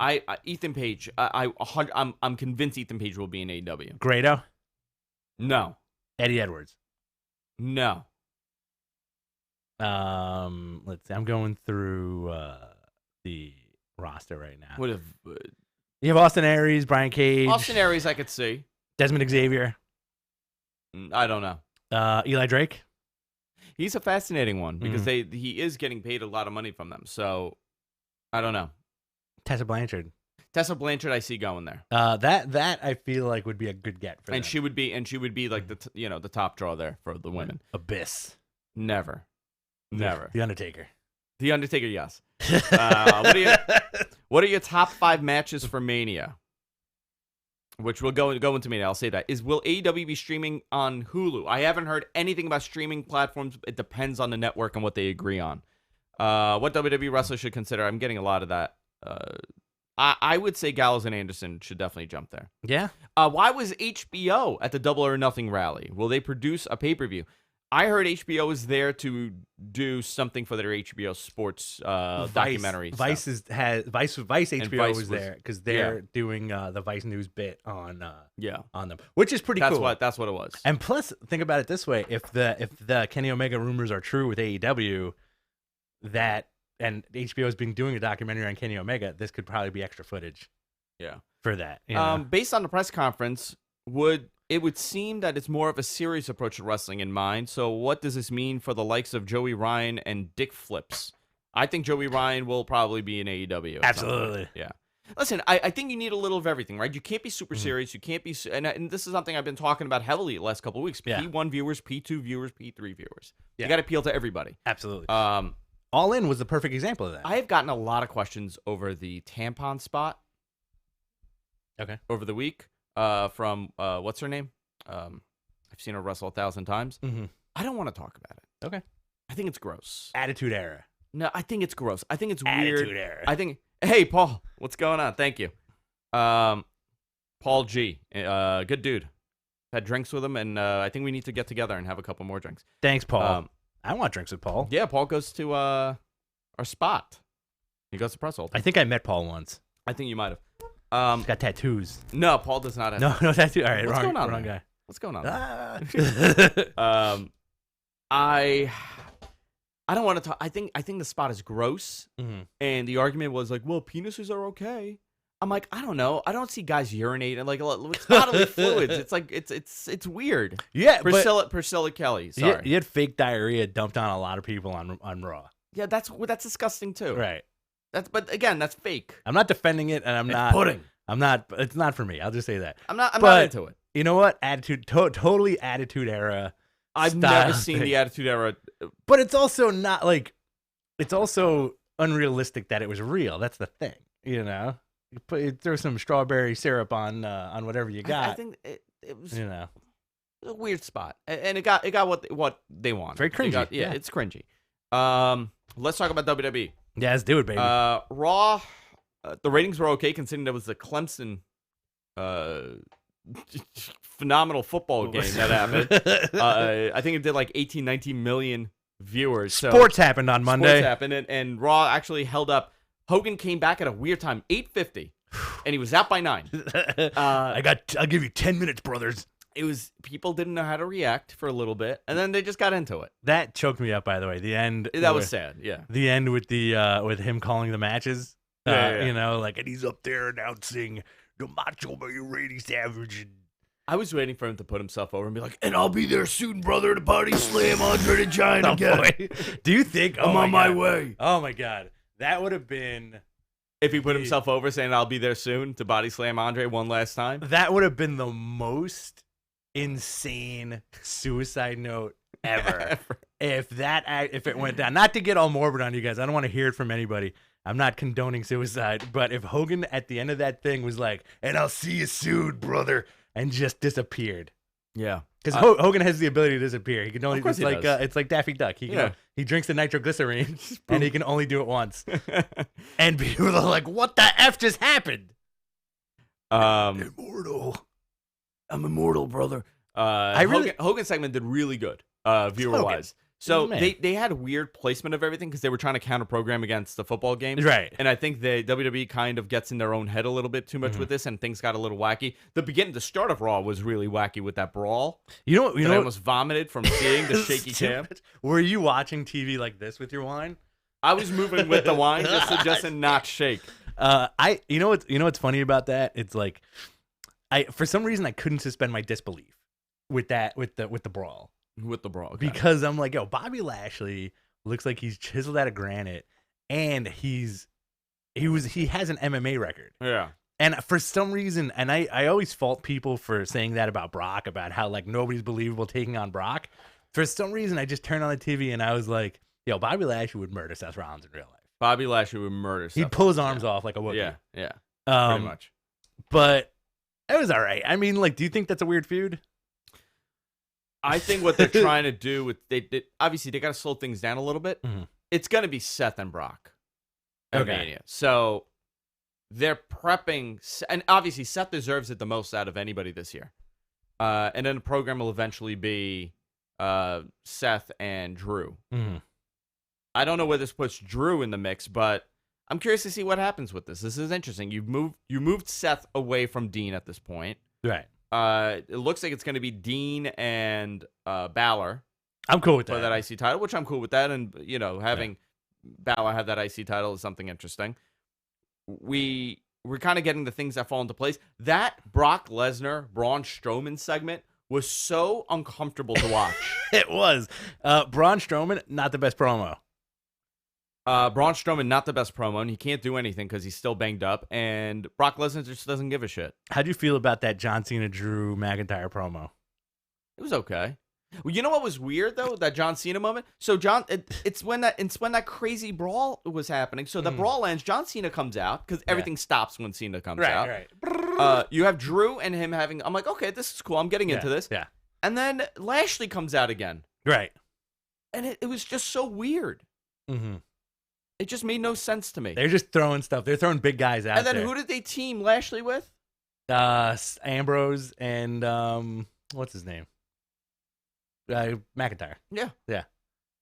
A: Ethan Page. I'm convinced Ethan Page will be in AEW.
B: Grado.
A: No,
B: Eddie Edwards.
A: no.
B: Let's see. I'm going through the roster right now.
A: Would have
B: You have Austin Aries, Brian Cage,
A: Austin Aries? I could see.
B: Desmond Xavier,
A: I don't know.
B: Eli Drake.
A: He's a fascinating one because he is getting paid a lot of money from them. So I don't know.
B: Tessa Blanchard.
A: Tessa Blanchard, I see going there,
B: That I feel like would be a good get for
A: and
B: them.
A: she would be like the top draw there for the women.
B: Abyss.
A: Never.
B: The Undertaker.
A: The Undertaker, yes. What are your top 5 matches for Mania? Which will go into Mania. I'll say that. Will AEW be streaming on Hulu? I haven't heard anything about streaming platforms. It depends on the network and what they agree on. What WWE wrestler should consider? I'm getting a lot of that. I would say Gallows and Anderson should definitely jump there.
B: Yeah.
A: Why was HBO at the Double or Nothing rally? Will they produce a pay-per-view? I heard HBO is there to do something for their HBO sports documentary.
B: Vice HBO
A: Vice
B: was there because they're doing the Vice News bit on them, which is pretty cool.
A: That's what it was.
B: And plus, think about it this way: if the Kenny Omega rumors are true with AEW, and HBO has been doing a documentary on Kenny Omega, this could probably be extra footage
A: Yeah.
B: for that. You know?
A: Based on the press conference, it would seem that it's more of a serious approach to wrestling in mind. So what does this mean for the likes of Joey Ryan and Dick Flips? I think Joey Ryan will probably be in AEW.
B: Absolutely.
A: Yeah. Listen, I think you need a little of everything, right? You can't be super serious. You can't be, and this is something I've been talking about heavily the last couple of weeks.
B: Yeah.
A: P1 viewers, P2 viewers, P3 viewers.
B: Yeah.
A: You got to appeal to everybody.
B: Absolutely. All In was the perfect example of that.
A: I have gotten a lot of questions over the tampon spot.
B: Okay.
A: Over the week, from what's her name? I've seen her wrestle 1,000 times.
B: Mm-hmm.
A: I don't want to talk about it.
B: Okay.
A: I think it's gross.
B: Attitude Era.
A: No, I think it's gross. I think it's weird.
B: Attitude Era.
A: I think. Hey, Paul, what's going on? Thank you. Paul G, good dude. Had drinks with him, and I think we need to get together and have a couple more drinks.
B: Thanks, Paul. I want drinks with Paul.
A: Yeah, Paul goes to our spot. He goes to Press Hold.
B: I think I met Paul once.
A: I think you might have.
B: He's got tattoos.
A: No, Paul does not have.
B: No tattoo. All right,
A: What's going on
B: wrong
A: there?
B: guy.
A: What's going on? I don't want to talk. I think the spot is gross, and the argument was like, well, penises are okay. I'm like, I don't know. I don't see guys urinating like it's bodily fluids. It's like it's weird.
B: Yeah,
A: Priscilla Kelly. Sorry,
B: you had fake diarrhea dumped on a lot of people on Raw.
A: Yeah, that's disgusting too.
B: Right.
A: But again, that's fake.
B: I'm not defending it, and I'm not
A: pudding.
B: I'm not. It's not for me. I'll just say that.
A: I'm not into it.
B: You know what? Attitude. Totally Attitude Era.
A: I've never seen the Attitude Era.
B: But it's also not like. It's also unrealistic that it was real. That's the thing. You know. You throw some strawberry syrup on whatever you got.
A: I think it was.
B: You know.
A: A weird spot, and it got what they want.
B: Very cringy.
A: Yeah, it's cringy. Let's talk about WWE.
B: Yeah, let's do it, baby.
A: Raw, the ratings were okay considering there was the Clemson phenomenal football game that happened. I think it did like 18, 19 million viewers. So
B: sports happened on Monday.
A: Sports happened, and Raw actually held up. Hogan came back at a weird time, 8:50, and he was out by 9.
B: I'll give you 10 minutes, brothers.
A: It was people didn't know how to react for a little bit, and then they just got into it.
B: That choked me up, by the way. The end.
A: That was sad. Yeah.
B: The end with the with him calling the matches.
A: Yeah.
B: You know, like, and he's up there announcing the Macho Man Randy Savage.
A: I was waiting for him to put himself over and be like, "And I'll be there soon, brother, to body slam Andre the Giant again."
B: Boy. Do you think
A: I'm on my way?
B: Oh my God, that would have been.
A: If he put himself over saying, "I'll be there soon" to body slam Andre one last time,
B: that would have been the most insane suicide note ever. If it went down, not to get all morbid on you guys, I don't want to hear it from anybody. I'm not condoning suicide, but if Hogan at the end of that thing was like, "And I'll see you soon, brother," and just disappeared.
A: Yeah,
B: because Hogan has the ability to disappear. He can only
A: it's
B: like Daffy Duck. He drinks the nitroglycerine and he can only do it once. And people are like, "What the F just happened?"
A: Immortal. I'm immortal, brother. Hogan segment did really good, viewer wise. So they had weird placement of everything because they were trying to counter program against the football games.
B: Right.
A: And I think the WWE kind of gets in their own head a little bit too much with this, and things got a little wacky. The start of Raw was really wacky with that brawl.
B: You know what?
A: I almost vomited from seeing the shaky cam.
B: Were you watching TV like this with your wine?
A: I was moving with the wine just to not shake.
B: You know what's funny about that? It's like for some reason I couldn't suspend my disbelief with the brawl.
A: With the brawl, okay.
B: Because I'm like, yo, Bobby Lashley looks like he's chiseled out of granite, and he has an MMA record.
A: Yeah.
B: And for some reason, and I always fault people for saying that about Brock, about how like nobody's believable taking on Brock. For some reason, I just turned on the TV and I was like, yo, Bobby Lashley would murder Seth Rollins in real life.
A: Bobby Lashley would murder Seth.
B: He'd pull his arms off like a Wookiee.
A: Yeah.
B: Pretty
A: much.
B: But it was all right. I mean, like, do you think that's a weird feud?
A: I think what they're trying to do with obviously they got to slow things down a little bit.
B: Mm-hmm.
A: It's going to be Seth and Brock. At Mania. So they're prepping, and obviously Seth deserves it the most out of anybody this year. And then the program will eventually be Seth and Drew.
B: Mm-hmm.
A: I don't know where this puts Drew in the mix, but I'm curious to see what happens with this. This is interesting. You moved Seth away from Dean at this point.
B: Right.
A: It looks like it's going to be Dean and Balor.
B: I'm cool with that.
A: For that IC title, which I'm cool with that. And, having Balor have that IC title is something interesting. We we're kind of getting the things that fall into place. That Brock Lesnar, Braun Strowman segment was so uncomfortable to watch.
B: It was. Braun Strowman, not the best promo.
A: Braun Strowman, not the best promo, and he can't do anything because he's still banged up. And Brock Lesnar just doesn't give a shit.
B: How'd you feel about that John Cena Drew McIntyre promo?
A: It was okay. Well, you know what was weird though? That John Cena moment. So it's when that crazy brawl was happening. So the brawl ends. John Cena comes out because everything stops when Cena comes out.
B: Right.
A: You have Drew and him having. I'm like, okay, this is cool. I'm getting into this.
B: Yeah.
A: And then Lashley comes out again.
B: Right.
A: And it was just so weird.
B: Mm-hmm.
A: It just made no sense to me.
B: They're just throwing stuff. They're throwing big guys out.
A: And then who did they team Lashley with?
B: Ambrose and what's his name? McIntyre.
A: Yeah.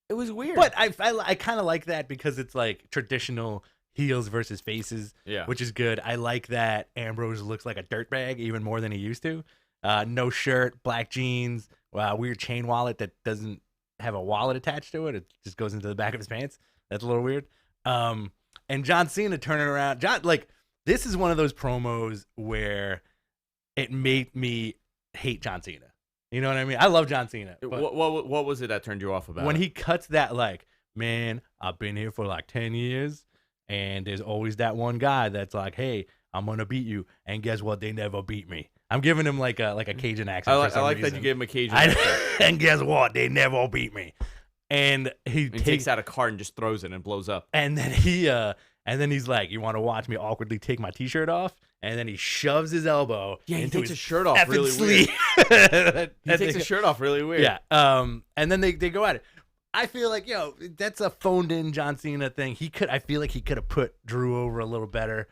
A: It was weird.
B: But I kind of like that because it's like traditional heels versus faces, which is good. I like that Ambrose looks like a dirtbag even more than he used to. No shirt, black jeans, weird chain wallet that doesn't have a wallet attached to it. It just goes into the back of his pants. That's a little weird. And John Cena turning around. This is one of those promos where it made me hate John Cena. You know what I mean? I love John Cena.
A: What was it that turned you off about
B: when
A: it?
B: he cuts that, like, man, I've been here for like 10 years, and there's always that one guy that's like, hey, I'm going to beat you. And guess what? They never beat me. I'm giving him like a Cajun accent.
A: I like that you gave him a Cajun accent.
B: And guess what? They never beat me. And he
A: takes out a card and just throws it and blows up.
B: And then he's like, you want to watch me awkwardly take my T-shirt off? And then he shoves his elbow into
A: takes his shirt off really
B: sleeve.
A: Weird. He takes his shirt off really weird.
B: Yeah. And then they go at it. I feel like, that's a phoned in John Cena thing. I feel like he could have put Drew over a little better.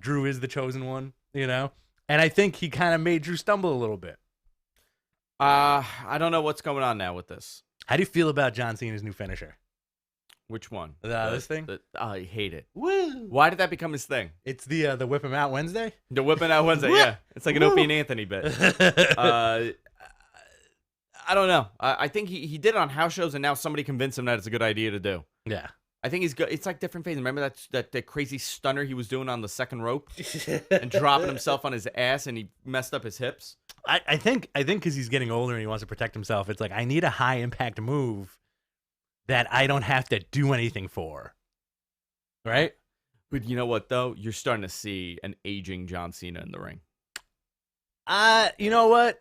B: Drew is the chosen one, And I think he kind of made Drew stumble a little bit.
A: I don't know what's going on now with this.
B: How do you feel about John Cena's new finisher?
A: Which one?
B: This thing?
A: I hate it.
B: Woo!
A: Why did that become his thing?
B: It's the whip him out Wednesday?
A: The whipping out Wednesday, yeah. It's like an Opie and Anthony bit. I don't know. I think he did it on house shows, and now somebody convinced him that it's a good idea to do.
B: Yeah.
A: I think he's good. It's like different phases. Remember that crazy stunner he was doing on the second rope and dropping himself on his ass, and he messed up his hips?
B: I think because he's getting older and he wants to protect himself, it's like, I need a high impact move that I don't have to do anything for. Right?
A: But you know what, though? You're starting to see an aging John Cena in the ring.
B: You know what?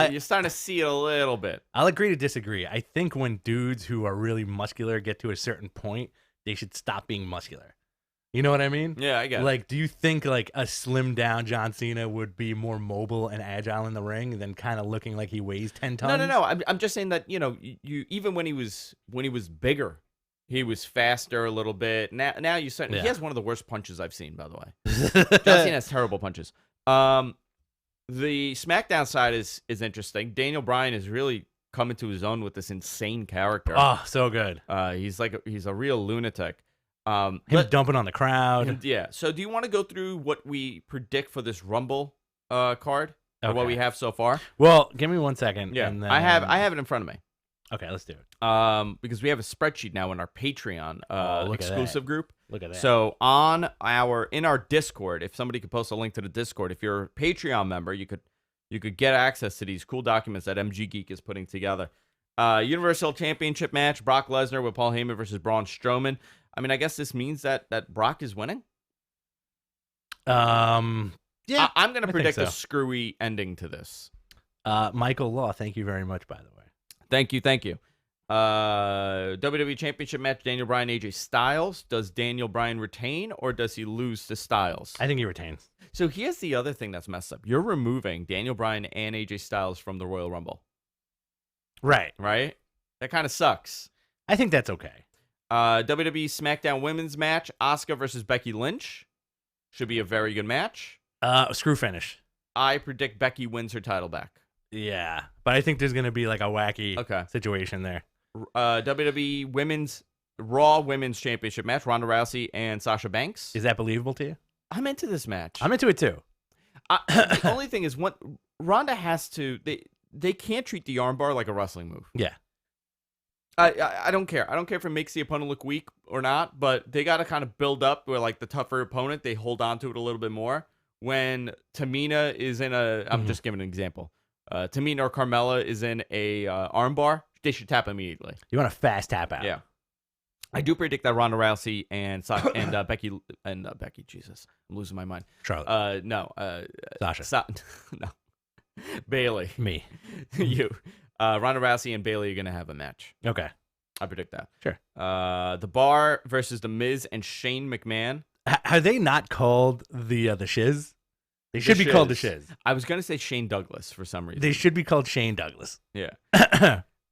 A: You're starting to see it a little bit.
B: I'll agree to disagree. I think when dudes who are really muscular get to a certain point, they should stop being muscular. You know what I mean?
A: Yeah, I get it.
B: Like, do you think like a slimmed down John Cena would be more mobile and agile in the ring than kind of looking like he weighs 10 tons?
A: No. I'm just saying that, you even when he was bigger, he was faster a little bit. Now he has one of the worst punches I've seen, by the way. John Cena has terrible punches. The SmackDown side is interesting. Daniel Bryan is really coming to his own with this insane character.
B: Oh, so good.
A: He's a real lunatic.
B: Him dumping on the crowd.
A: Yeah. So do you want to go through what we predict for this Rumble card? Or what we have so far?
B: Well, give me 1 second.
A: Yeah.
B: And then,
A: I have it in front of me.
B: Okay, let's do it.
A: Because we have a spreadsheet now in our Patreon exclusive group.
B: Look at that.
A: So in our Discord, if somebody could post a link to the Discord, if you're a Patreon member, you could get access to these cool documents that MG Geek is putting together. Universal Championship match: Brock Lesnar with Paul Heyman versus Braun Strowman. I mean, I guess this means that Brock is winning.
B: Yeah,
A: I'm going to predict
B: so.
A: a screwy ending to this.
B: Michael Law, thank you very much, by the way.
A: Thank you. WWE Championship match: Daniel Bryan, AJ Styles. Does Daniel Bryan retain or does he lose to Styles?
B: I think he retains.
A: So here's the other thing that's messed up. You're removing Daniel Bryan and AJ Styles from the Royal Rumble.
B: Right.
A: That kind of sucks.
B: I think that's okay.
A: WWE SmackDown Women's match: Asuka versus Becky Lynch. Should be a very good match.
B: Screw finish.
A: I predict Becky wins her title back.
B: Yeah, but I think there's going to be like a wacky situation there.
A: WWE Raw Women's Championship match: Ronda Rousey and Sasha Banks.
B: Is that believable to you?
A: I'm into this match.
B: I'm into it too.
A: The only thing is, Ronda has to. They can't treat the armbar like a wrestling move.
B: Yeah.
A: I don't care. I don't care if it makes the opponent look weak or not, but they got to kind of build up where, like, the tougher opponent, they hold on to it a little bit more. When Tamina is in I'm just giving an example. Tamina or Carmella is in a armbar, they should tap immediately.
B: You want a fast tap out.
A: Yeah. I do predict that Ronda Rousey and Becky, Jesus, I'm losing my mind.
B: Charlotte.
A: No.
B: Sasha.
A: No. Bailey.
B: Me.
A: You. Ronda Rousey and Bailey are going to have a match.
B: Okay.
A: I predict that.
B: Sure.
A: The Bar versus The Miz and Shane McMahon.
B: Are they not called the Shiz? They should be called the Shiz.
A: I was going to say Shane Douglas for some reason.
B: They should be called Shane Douglas.
A: Yeah.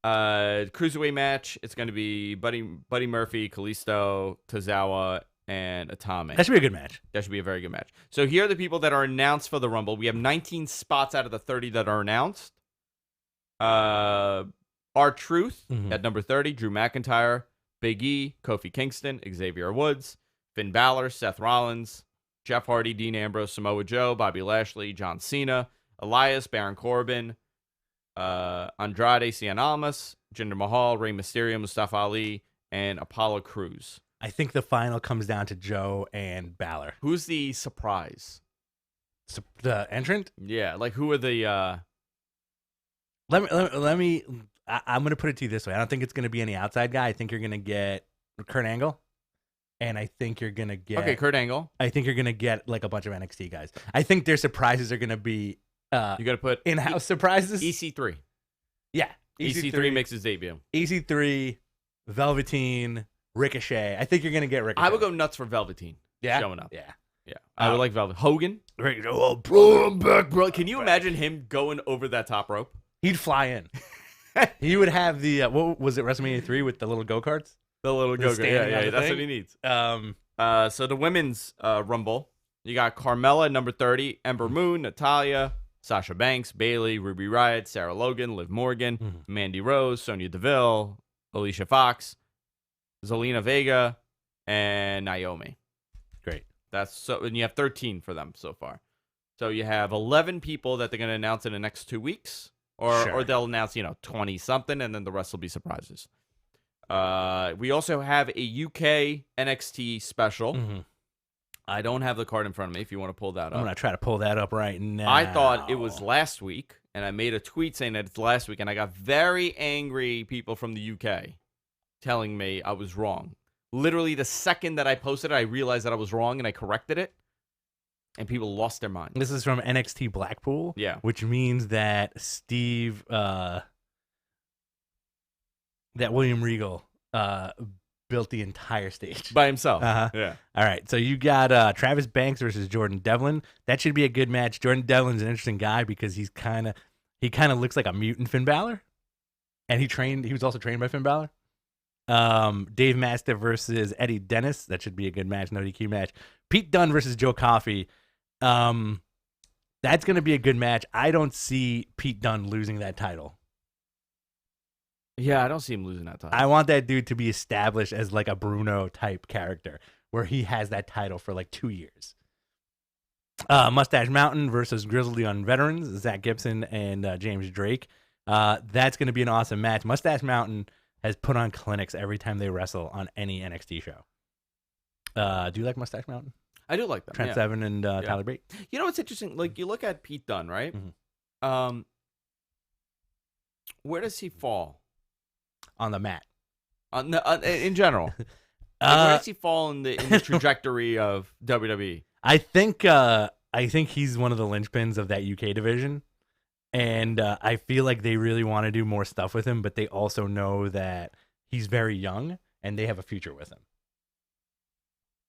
A: Cruiserweight match. It's going to be Buddy Murphy, Kalisto, Tozawa, and Atame.
B: That should be a good match.
A: That should be a very good match. So here are the people that are announced for the Rumble. We have 19 spots out of the 30 that are announced. R-Truth at number 30, Drew McIntyre, Big E, Kofi Kingston, Xavier Woods, Finn Balor, Seth Rollins, Jeff Hardy, Dean Ambrose, Samoa Joe, Bobby Lashley, John Cena, Elias, Baron Corbin, Andrade Cien Almas, Jinder Mahal, Rey Mysterio, Mustafa Ali, and Apollo Crews.
B: I think the final comes down to Joe and Balor.
A: Who's the surprise?
B: The entrant?
A: Yeah, like who are the...
B: Let me. I'm going to put it to you this way. I don't think it's going to be any outside guy. I think you're going to get Kurt Angle. And I think you're going to get...
A: Okay, Kurt Angle.
B: I think you're going to get like a bunch of NXT guys. I think their surprises are going to be...
A: you got to put...
B: in-house surprises?
A: EC3.
B: Yeah.
A: EC3 makes his debut.
B: EC3, Velveteen, Ricochet. I think you're going to get Ricochet.
A: I would go nuts for Velveteen showing up.
B: Yeah.
A: Yeah. I would like Velvet. Hogan.
B: Oh, bro, I'm back, bro.
A: Can you imagine him going over that top rope?
B: He'd fly in. He would have the what was it, WrestleMania 3 with the little go-karts?
A: The little go-kart. Yeah, that's
B: thing.
A: what he needs. So the women's Rumble, you got Carmella, number 30, Ember Moon, Natalya, Sasha Banks, Bayley, Ruby Riott, Sarah Logan, Liv Morgan, Mandy Rose, Sonya Deville, Alicia Fox, Zelina Vega, and Naomi.
B: Great.
A: And you have 13 for them so far. So you have 11 people that they're going to announce in the next 2 weeks. Or they'll announce, 20-something, and then the rest will be surprises. We also have a UK NXT special. I don't have the card in front of me if you want to pull that up.
B: I'm going to try to pull that up right now.
A: I thought it was last week, and I made a tweet saying that it's last week, and I got very angry people from the UK telling me I was wrong. Literally, the second that I posted it, I realized that I was wrong, and I corrected it. And people lost their mind.
B: This is from NXT Blackpool.
A: Yeah.
B: Which means that Steve, that William Regal built the entire stage.
A: By himself.
B: Uh-huh.
A: Yeah.
B: All right. So you got Travis Banks versus Jordan Devlin. That should be a good match. Jordan Devlin's an interesting guy because he kind of looks like a mutant Finn Balor. And he was also trained by Finn Balor. Dave Mastiff versus Eddie Dennis. That should be a good match. No DQ match. Pete Dunne versus Joe Coffey. That's going to be a good match. I don't see Pete Dunne losing that title.
A: Yeah, I don't see him losing that title.
B: I want that dude to be established as like a Bruno type character where he has that title for like 2 years. Mustache Mountain versus Grizzled Young Veterans, Zach Gibson and James Drake. That's going to be an awesome match. Mustache Mountain has put on clinics every time they wrestle on any NXT show. Do you like Mustache Mountain?
A: I do like them.
B: Trent Seven and Tyler Bate.
A: You know what's interesting? Like, you look at Pete Dunne, right? Where does he fall?
B: On the mat.
A: In general. Where does he fall in the trajectory of WWE?
B: I think he's one of the linchpins of that UK division. And I feel like they really want to do more stuff with him, but they also know that he's very young and they have a future with him.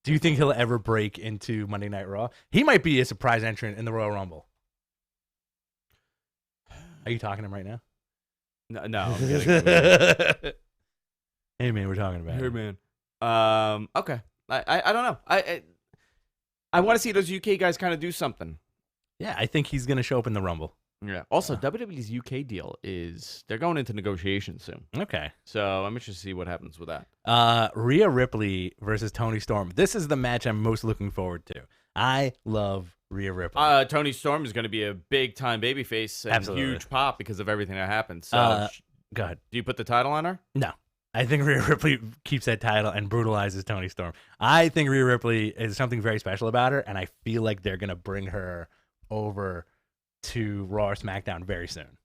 B: Do you think he'll ever break into Monday Night Raw? He might be a surprise entrant in the Royal Rumble. Are you talking to him right now?
A: No, I'm kidding.
B: Hey, man, we're talking about
A: it. Hey, man. Okay. I don't know. I want to see those UK guys kind of do something.
B: Yeah, I think he's going to show up in the Rumble.
A: Yeah. Also, WWE's UK deal is they're going into negotiations soon.
B: Okay.
A: So I'm interested to see what happens with that.
B: Rhea Ripley versus Toni Storm. This is the match I'm most looking forward to. I love Rhea Ripley.
A: Toni Storm is going to be a big-time babyface and
B: Absolutely.
A: huge pop because of everything that happened. So
B: go ahead.
A: Do you put the title on her?
B: No. I think Rhea Ripley keeps that title and brutalizes Toni Storm. I think Rhea Ripley is something very special about her, and I feel like they're gonna bring her over to Raw or SmackDown very soon.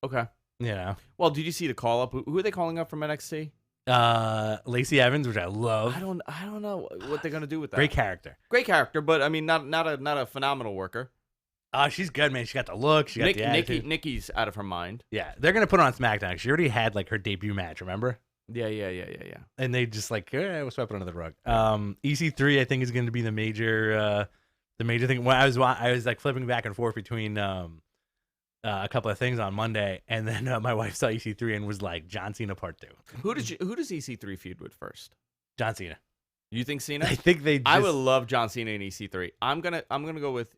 A: Okay.
B: You know.
A: Well, did you see the call up? Who are they calling up from NXT?
B: Lacey Evans, which I love.
A: I don't know what they're gonna do with that.
B: Great character.
A: Great character, but I mean, not a phenomenal worker.
B: She's good, man. She got the look. She got the attitude.
A: Nikki's out of her mind.
B: Yeah, they're gonna put her on SmackDown. She already had like her debut match. Remember?
A: Yeah.
B: And they just like, we'll sweep it under the rug. EC3, I think, is going to be the major thing. When I was like flipping back and forth between a couple of things on Monday, and then my wife saw EC3 and was like, John Cena Part 2.
A: Who does EC3 feud with first?
B: John Cena.
A: You think Cena?
B: I think they.
A: I would love John Cena and EC3. I'm gonna go with.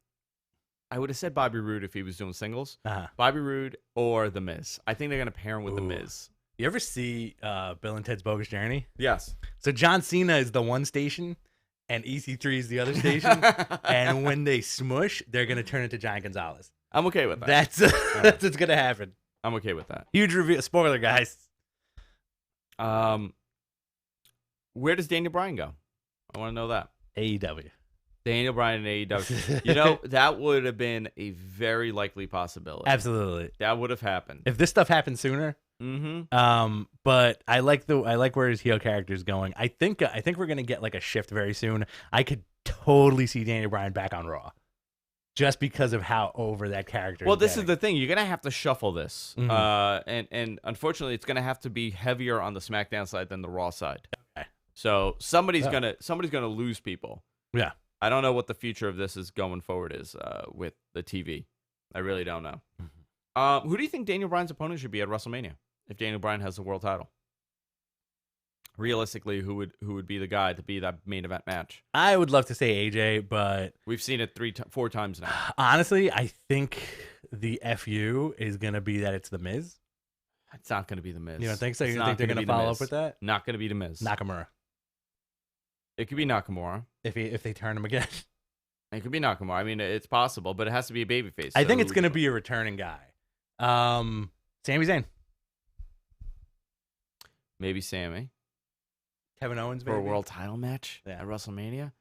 A: I would have said Bobby Roode if he was doing singles. Bobby Roode or The Miz. I think they're gonna pair him with The Miz.
B: You ever see Bill and Ted's Bogus Journey?
A: Yes.
B: So John Cena is the one station, and EC3 is the other station. And when they smush, they're gonna turn into Giant Gonzalez.
A: I'm okay with that.
B: That's what's gonna happen.
A: I'm okay with that.
B: Huge reveal. Spoiler, guys.
A: Where does Daniel Bryan go? I want to know that.
B: AEW.
A: Daniel Bryan and AEW. You know, that would have been a very likely possibility.
B: Absolutely.
A: That would have happened.
B: If this stuff happened sooner.
A: Mm-hmm.
B: But I like where his heel character is going. I think we're gonna get like a shift very soon. I could totally see Daniel Bryan back on Raw. Just because of how over that character
A: Well,
B: is
A: this
B: getting.
A: is the thing. You're going to have to shuffle this.
B: Mhm.
A: And unfortunately, it's going to have to be heavier on the SmackDown side than the Raw side.
B: Okay.
A: So somebody's gonna lose people.
B: Yeah.
A: I don't know what the future of this is going forward is with the TV. I really don't know.
B: Mm-hmm.
A: Who do you think Daniel Bryan's opponent should be at WrestleMania if Daniel Bryan has the world title? Realistically, who would be the guy to be that main event match?
B: I would love to say AJ, but
A: We've seen it 4 times now.
B: honestly, I think the FU is gonna be that it's the Miz.
A: It's not going to be the Miz.
B: You don't think so?
A: It's
B: You
A: not
B: think they're
A: gonna
B: gonna
A: be the
B: follow
A: Miz.
B: up with that?
A: Not going to be the Miz.
B: Nakamura.
A: It could be Nakamura.
B: If they turn him again.
A: It could be Nakamura. I mean, it's possible, but it has to be a babyface.
B: I think it's gonna be a returning guy. Sami Zayn.
A: Maybe Sammy
B: Kevin Owens,
A: for
B: maybe?
A: a world title match at WrestleMania.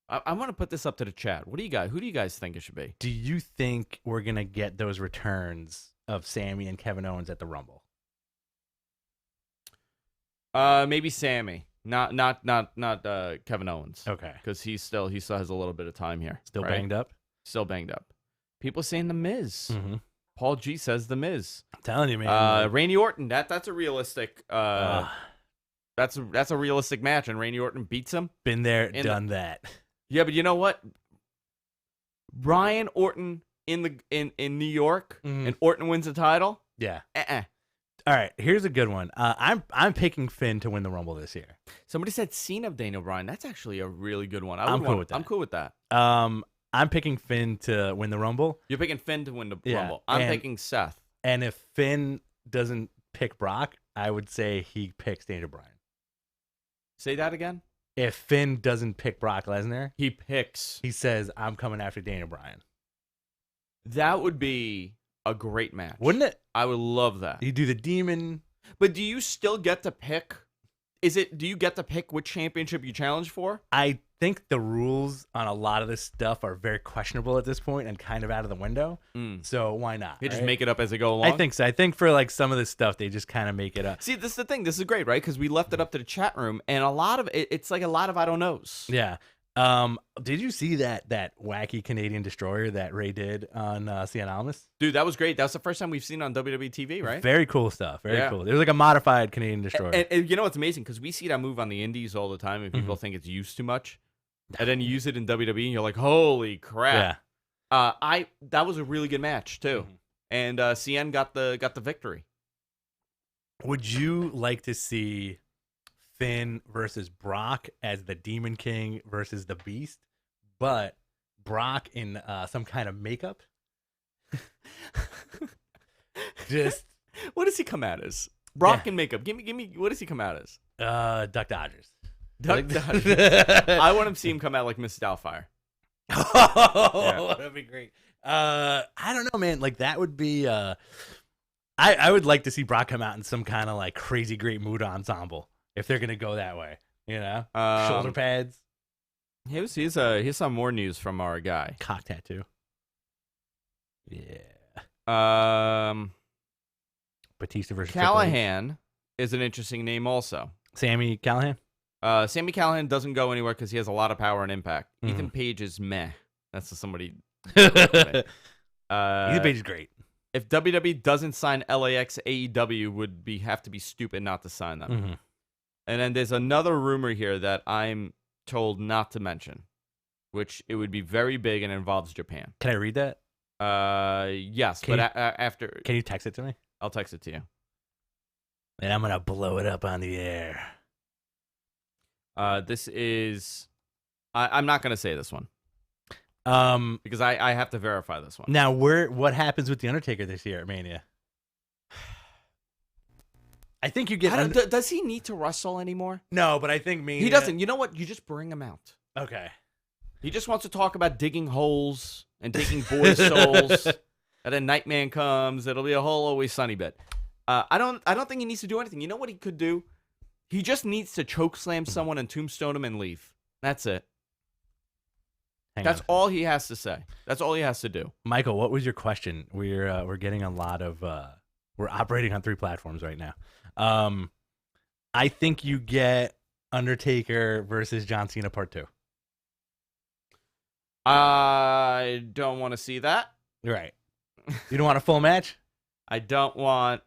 A: I want to put this up to the chat. Who do you guys think it should be?
B: Do you think we're gonna get those returns of Sammy and Kevin Owens at the Rumble?
A: Maybe Sammy, not Kevin Owens.
B: Okay.
A: Because he still has a little bit of time here.
B: Still
A: right?
B: banged up?
A: Still banged up. People saying the Miz.
B: Mm-hmm.
A: Paul G says the Miz.
B: I'm telling you, man.
A: Randy Orton. That's a realistic. That's a realistic match, and Randy Orton beats him.
B: Been there, done that.
A: Yeah, but you know what? Brian Orton in New York, and Orton wins the title.
B: Yeah.
A: Uh-uh.
B: All right, here's a good one. I'm picking Finn to win the Rumble this year.
A: Somebody said Cena of Daniel Bryan. That's actually a really good one.
B: I'm cool with that.
A: I'm cool with that.
B: I'm picking Finn to win the Rumble.
A: You're picking Finn to win the
B: Yeah,
A: Rumble. I'm picking Seth.
B: And if Finn doesn't pick Brock, I would say he picks Daniel Bryan.
A: Say that again.
B: If Finn doesn't pick Brock Lesnar,
A: he
B: says, I'm coming after Daniel Bryan.
A: That would be a great match.
B: Wouldn't it?
A: I would love that.
B: You do the demon.
A: But do you still get to pick? Do you get to pick which championship you challenge for?
B: I think the rules on a lot of this stuff are very questionable at this point and kind of out of the window. So why not?
A: They just make it up as they go along?
B: I think so. I think for like some of this stuff, they just kind of make it up.
A: See, this is the thing. This is great, right? Because we left it up to the chat room, and a lot of it's like a lot of I don't knows.
B: Yeah. Did you see that wacky Canadian destroyer that Ray did on Cien Almas?
A: Dude, that was great. That was the first time we've seen it on WWE TV, right?
B: Very cool stuff. Very cool. There's like a modified Canadian destroyer.
A: And you know what's amazing? Because we see that move on the indies all the time, and people think it's used too much. And then you use it in WWE, and you're like, holy crap.
B: Yeah.
A: That was a really good match, too. And Cien got the victory.
B: Would you like to see Finn versus Brock as the Demon King versus the Beast, but Brock in some kind of makeup? Just
A: what does he come out as? Brock in makeup. Give me. What does he come out as?
B: Duck Dodgers.
A: Duck Dodgers. I want him to see him come out like Mrs. Doubtfire.
B: Oh, that'd be great. I don't know, man. Like that would be. I would like to see Brock come out in some kind of like crazy great mood ensemble if they're gonna go that way. You know, shoulder pads.
A: Here's some more news from our guy.
B: Cock tattoo. Yeah. Batista versus
A: Callahan is an interesting name also.
B: Sammy Callahan?
A: Sammy Callahan doesn't go anywhere because he has a lot of power and impact. Ethan Page is meh. That's just somebody.
B: Ethan Page is great.
A: If WWE doesn't sign LAX, AEW would have to be stupid not to sign them. And then there's another rumor here that I'm told not to mention, which it would be very big and involves Japan.
B: Can I read that?
A: Yes, after.
B: Can you text it to me?
A: I'll text it to you.
B: And I'm gonna blow it up on the air.
A: This is. I'm not gonna say this one. Because I have to verify this one.
B: Now, what happens with the Undertaker this year at Mania? I think you get.
A: Does he need to wrestle anymore?
B: No, but I think Mania.
A: He doesn't. You know what? You just bring him out.
B: Okay.
A: He just wants to talk about digging holes and taking boys' souls. And then Nightman comes. It'll be a whole Always Sunny bit. I don't think he needs to do anything. You know what he could do? He just needs to choke slam someone and tombstone him and leave. That's it. That's all he has to say. That's all he has to do.
B: Michael, what was your question? We're getting a lot of we're operating on 3 platforms right now. I think you get Undertaker versus John Cena Part 2.
A: I don't want to see that.
B: Right. You don't want a full match?
A: I don't want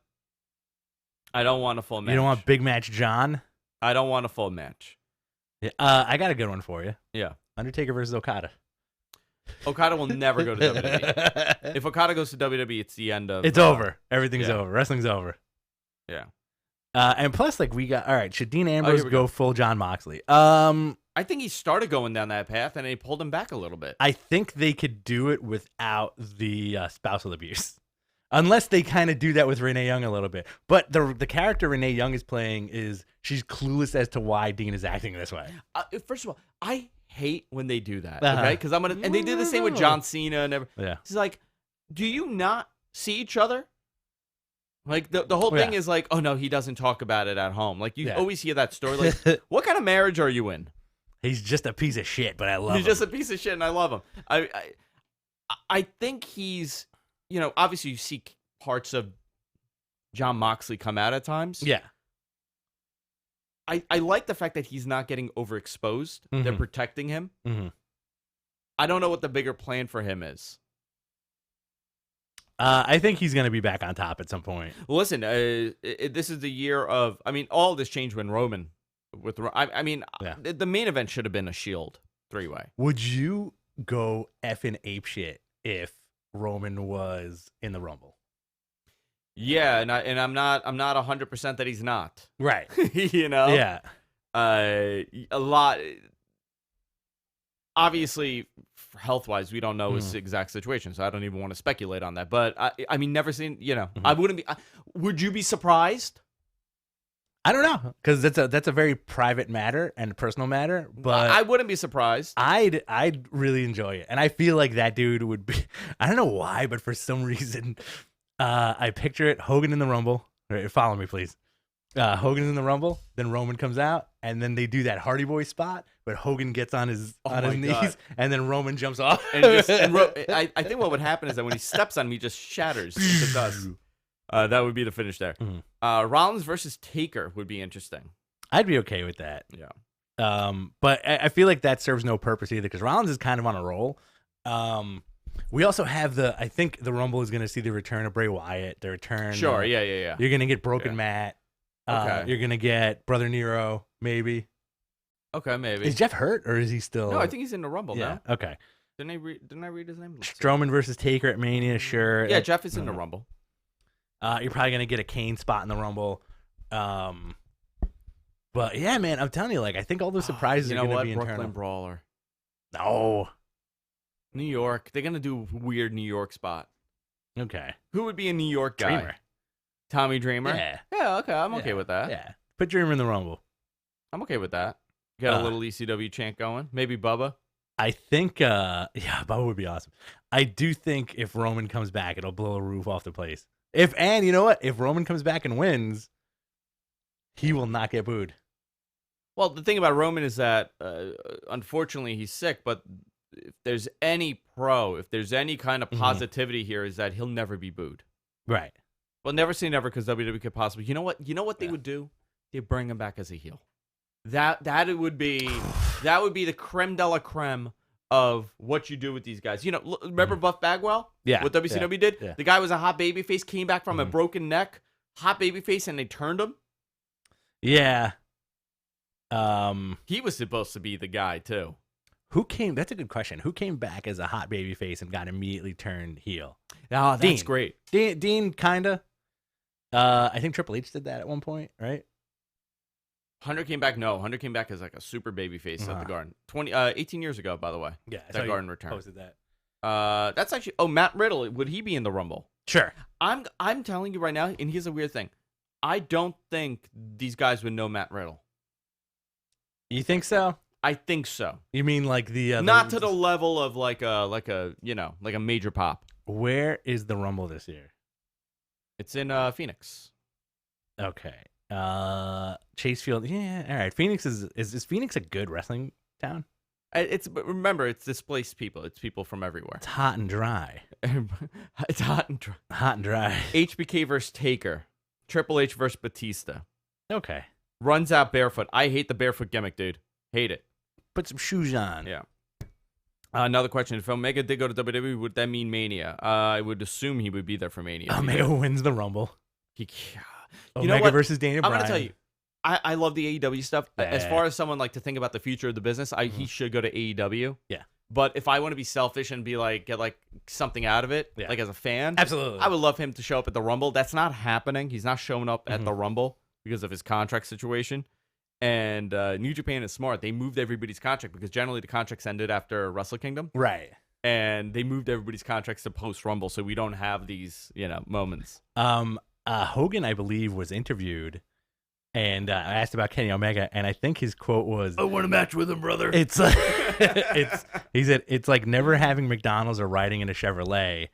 A: a full match.
B: You don't want Big Match John?
A: I don't want a full match.
B: Yeah. I got a good one for you.
A: Yeah.
B: Undertaker versus Okada.
A: Okada will never go to WWE. If Okada goes to WWE, it's the end of...
B: It's over. Everything's over. Wrestling's over.
A: Yeah.
B: And plus, like, we got... All right, should Dean Ambrose go full John Moxley?
A: I think he started going down that path, and they pulled him back a little bit.
B: I think they could do it without the spousal abuse. Unless they kind of do that with Renee Young a little bit. But the character Renee Young is playing she's clueless as to why Dean is acting this way.
A: First of all, I hate when they do that, okay? Because and they did the same with John Cena and everything.
B: Yeah.
A: It's like, do you not see each other? Like, the whole thing is like, oh, no, he doesn't talk about it at home. Like, you always hear that story. Like, what kind of marriage are you in?
B: He's just a piece of shit, but I love him.
A: He's just a piece of shit, and I love him. I think he's, obviously you see parts of John Moxley come out at times.
B: Yeah.
A: I like the fact that he's not getting overexposed. Mm-hmm. They're protecting him.
B: Mm-hmm.
A: I don't know what the bigger plan for him is.
B: I think he's going to be back on top at some point.
A: Well, listen, this is the year of... I mean, all this changed when Roman... the main event should have been a Shield 3-way.
B: Would you go effing apeshit if Roman was in the Rumble?
A: Yeah, and I'm not 100% that he's not.
B: Right.
A: Yeah. A lot. Obviously, health-wise, we don't know his exact situation, so I don't even want to speculate on that. But I mean, never seen. I wouldn't be. Would you be surprised?
B: I don't know, because that's a very private matter and personal matter. But
A: I wouldn't be surprised.
B: I'd really enjoy it, and I feel like that dude would be. I don't know why, but for some reason, I picture it: Hogan in the Rumble. Right, follow me, please. Hogan in the Rumble, then Roman comes out, and then they do that Hardy Boy spot, but Hogan gets on his knees, and then Roman jumps off.
A: I think what would happen is that when he steps on him, he just shatters into dust. That would be the finish there.
B: Mm-hmm.
A: Rollins versus Taker would be interesting.
B: I'd be okay with that.
A: Yeah.
B: But I feel like that serves no purpose either, because Rollins is kind of on a roll. We also have I think the Rumble is going to see the return of Bray Wyatt. The return.
A: Sure. Yeah.
B: You're going to get Broken Matt.
A: Okay.
B: You're going to get Brother Nero, maybe.
A: Okay, maybe.
B: Is Jeff hurt, or is he still?
A: No, I think he's in the Rumble now.
B: Okay.
A: Didn't I read his name?
B: Strowman versus Taker at Mania, sure.
A: Yeah, Jeff is in the Rumble.
B: You're probably going to get a Kane spot in the Rumble. But yeah, man, I'm telling you, like, I think all those surprises are going to be internal.
A: Brooklyn Brawler.
B: No.
A: New York. They're going to do a weird New York spot.
B: Okay.
A: Who would be a New York guy?
B: Dreamer.
A: Tommy Dreamer?
B: Yeah.
A: Yeah, okay. I'm okay with that.
B: Yeah. Put Dreamer in the Rumble.
A: I'm okay with that. Got a little ECW chant going. Maybe Bubba.
B: I think, Bubba would be awesome. I do think if Roman comes back, it'll blow a roof off the place. And you know what? If Roman comes back and wins, he will not get booed.
A: Well, the thing about Roman is that, unfortunately, he's sick, but if there's any if there's any kind of positivity here, is that he'll never be booed.
B: Right.
A: Well, never say never, because WWE could possibly. You know what they would do? They bring him back as a heel. That would be the creme de la creme of what you do with these guys. Remember Buff Bagwell?
B: Yeah.
A: What WCW did?
B: Yeah.
A: The guy was a hot babyface, came back from a broken neck, hot babyface, and they turned him.
B: Yeah.
A: He was supposed to be the guy too.
B: That's a good question. Who came back as a hot babyface and got immediately turned heel?
A: Oh, that's great.
B: Dean kinda. I think Triple H did that at one point, right?
A: Hunter came back. No, Hunter came back as like a super babyface at the Garden. 18 years ago, by the way.
B: Yeah,
A: that Garden return.
B: Posted that.
A: That's actually. Oh, Matt Riddle. Would he be in the Rumble?
B: Sure.
A: I'm telling you right now, and here's a weird thing. I don't think these guys would know Matt Riddle.
B: You think so?
A: I think so.
B: You mean like
A: not to the level of like a major pop.
B: Where is the Rumble this year?
A: It's in Phoenix.
B: Okay. Chase Field. Yeah. All right. Phoenix is Phoenix a good wrestling town?
A: But remember, it's displaced people. It's people from everywhere.
B: It's hot and dry.
A: It's hot and dry.
B: Hot and dry.
A: HBK versus Taker. Triple H versus Batista.
B: Okay.
A: Runs out barefoot. I hate the barefoot gimmick, dude. Hate it.
B: Put some shoes on.
A: Yeah. Another question. If Omega did go to WWE, would that mean Mania? I would assume he would be there for Mania.
B: Omega wins the Rumble.
A: Omega
B: versus Daniel Bryan.
A: I'm going to tell you, I love the AEW stuff.
B: Yeah.
A: As far as someone like to think about the future of the business, he should go to AEW.
B: Yeah.
A: But if I want to be selfish and be like, get like something out of it, like as a fan,
B: absolutely,
A: I would love him to show up at the Rumble. That's not happening. He's not showing up at the Rumble because of his contract situation. And New Japan is smart. They moved everybody's contract because generally the contracts ended after Wrestle Kingdom.
B: Right.
A: And they moved everybody's contracts to post Rumble, so we don't have these, moments.
B: Hogan, I believe, was interviewed, and I asked about Kenny Omega, and I think his quote was,
A: "I want a match with him, brother."
B: He said it's like never having McDonald's or riding in a Chevrolet.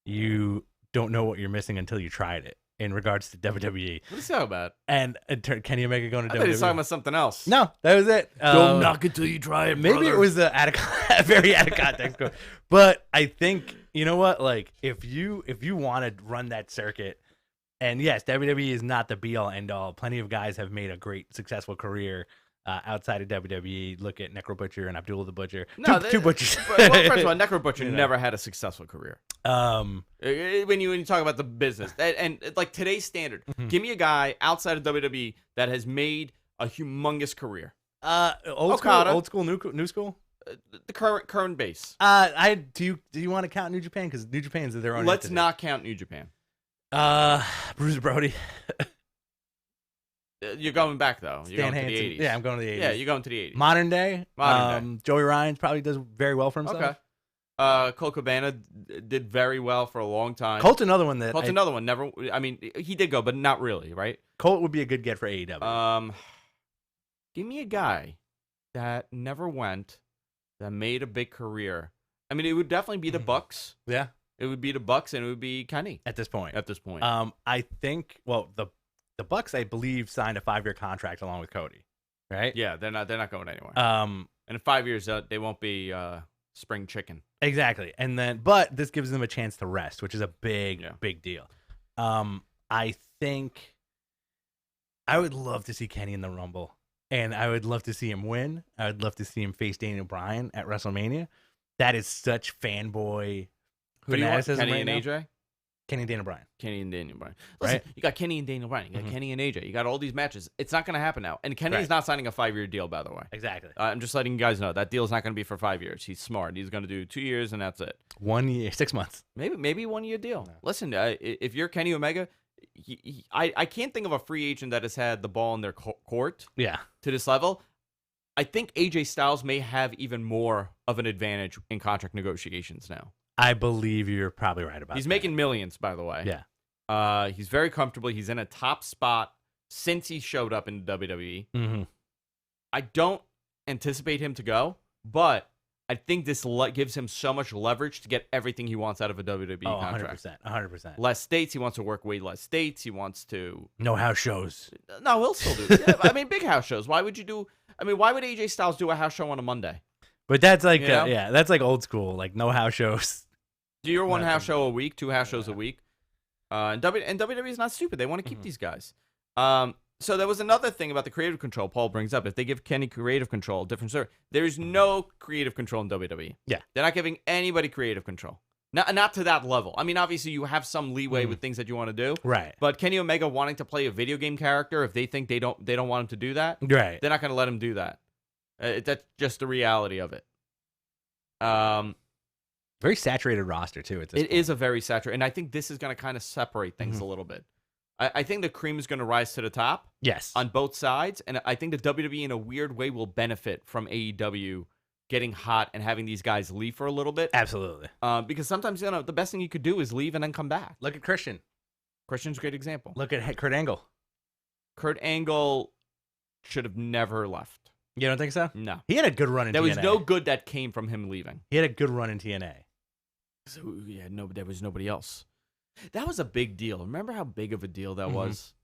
B: You don't know what you're missing until you tried it. In regards to WWE,
A: what is that about?
B: And Kenny Omega going to WWE.
A: I thought he was talking about something else.
B: No, that was it.
A: Don't knock it till you try it.
B: Maybe
A: brother.
B: it was a very out of context quote. But I think you know what? Like if you want to run that circuit, and yes, WWE is not the be all end all. Plenty of guys have made a great successful career outside of WWE. Look at Necro Butcher and Abdullah the Butcher. Two butchers.
A: Well, first of all, Necro Butcher never had a successful career. When you talk about the business and like today's standard, give me a guy outside of WWE that has made a humongous career.
B: Old school, new school.
A: The current base.
B: Do you want to count New Japan because New Japan's their own?
A: Let's
B: entity.
A: not count New Japan.
B: Bruce Brody.
A: You're going back though. You're going to the 80s.
B: Yeah, I'm going to the 80s.
A: Yeah, you're going to the 80s.
B: Modern day. Joey Ryan probably does very well for himself.
A: Okay. Colt Cabana did very well for a long time.
B: Colt's another one
A: another one. Never. I mean, he did go, but not really, right?
B: Colt would be a good get for AEW.
A: Give me a guy that never went, that made a big career. I mean, it would definitely be the Bucks.
B: Yeah,
A: it would be the Bucks, and it would be Kenny
B: at this point.
A: I
B: think. Well, the Bucks, I believe, signed a 5-year contract along with Cody. Right?
A: Yeah, they're not going anywhere. And in 5 years, they won't be spring chicken.
B: Exactly. And then, but this gives them a chance to rest, which is a big deal. I think I would love to see Kenny in the Rumble, and I would love to see him win. I would love to see him face Daniel Bryan at WrestleMania. That is such fanboy fanaticism.
A: Kenny and AJ?
B: Kenny and Daniel Bryan.
A: Kenny and Daniel Bryan. Listen, you got Kenny and Daniel Bryan. You got Kenny and AJ. You got all these matches. It's not going to happen now. And Kenny is not signing a 5-year deal, by the way.
B: Exactly.
A: I'm just letting you guys know that deal is not going to be for 5 years. He's smart. He's going to do 2 years, and that's it.
B: 1 year, 6 months.
A: Maybe 1 year deal. No. Listen, if you're Kenny Omega, I can't think of a free agent that has had the ball in their court.
B: Yeah.
A: To this level. I think AJ Styles may have even more of an advantage in contract negotiations now.
B: I believe you're probably right about that.
A: He's making millions, by the way.
B: Yeah.
A: He's very comfortable. He's in a top spot since he showed up in WWE.
B: Mm-hmm.
A: I don't anticipate him to go, but I think this gives him so much leverage to get everything he wants out of a WWE contract.
B: 100%.
A: Less states. He wants to work way less states. He wants to.
B: No house shows.
A: No, he'll still do it. Yeah, I mean, big house shows. Why would you do? I mean, why would AJ Styles do a house show on a Monday?
B: But that's like, that's like old school. Like, no house shows.
A: Do your one house show a week, 2 house shows a week. And WWE is not stupid. They want to keep these guys. So there was another thing about the creative control Paul brings up. If they give Kenny creative control, different story. There is no creative control in WWE.
B: Yeah.
A: They're not giving anybody creative control. Not to that level. I mean, obviously, you have some leeway with things that you want to do.
B: Right.
A: But Kenny Omega wanting to play a video game character, if they think they don't want him to do that,
B: right,
A: they're not going to let him do that. That's just the reality of it.
B: Very saturated roster, too.
A: It is a very saturated, and I think this is going to kind of separate things a little bit. I think the cream is going to rise to the top.
B: Yes.
A: On both sides, and I think the WWE in a weird way will benefit from AEW getting hot and having these guys leave for a little bit.
B: Absolutely.
A: Because sometimes, the best thing you could do is leave and then come back.
B: Look at Christian.
A: Christian's a great example.
B: Look at Kurt Angle.
A: Kurt Angle should have never left.
B: You don't think so?
A: No.
B: He had a good run in TNA.
A: There was no good that came from him leaving.
B: He had a good run in TNA.
A: So, there was nobody else. That was a big deal. Remember how big of a deal that was?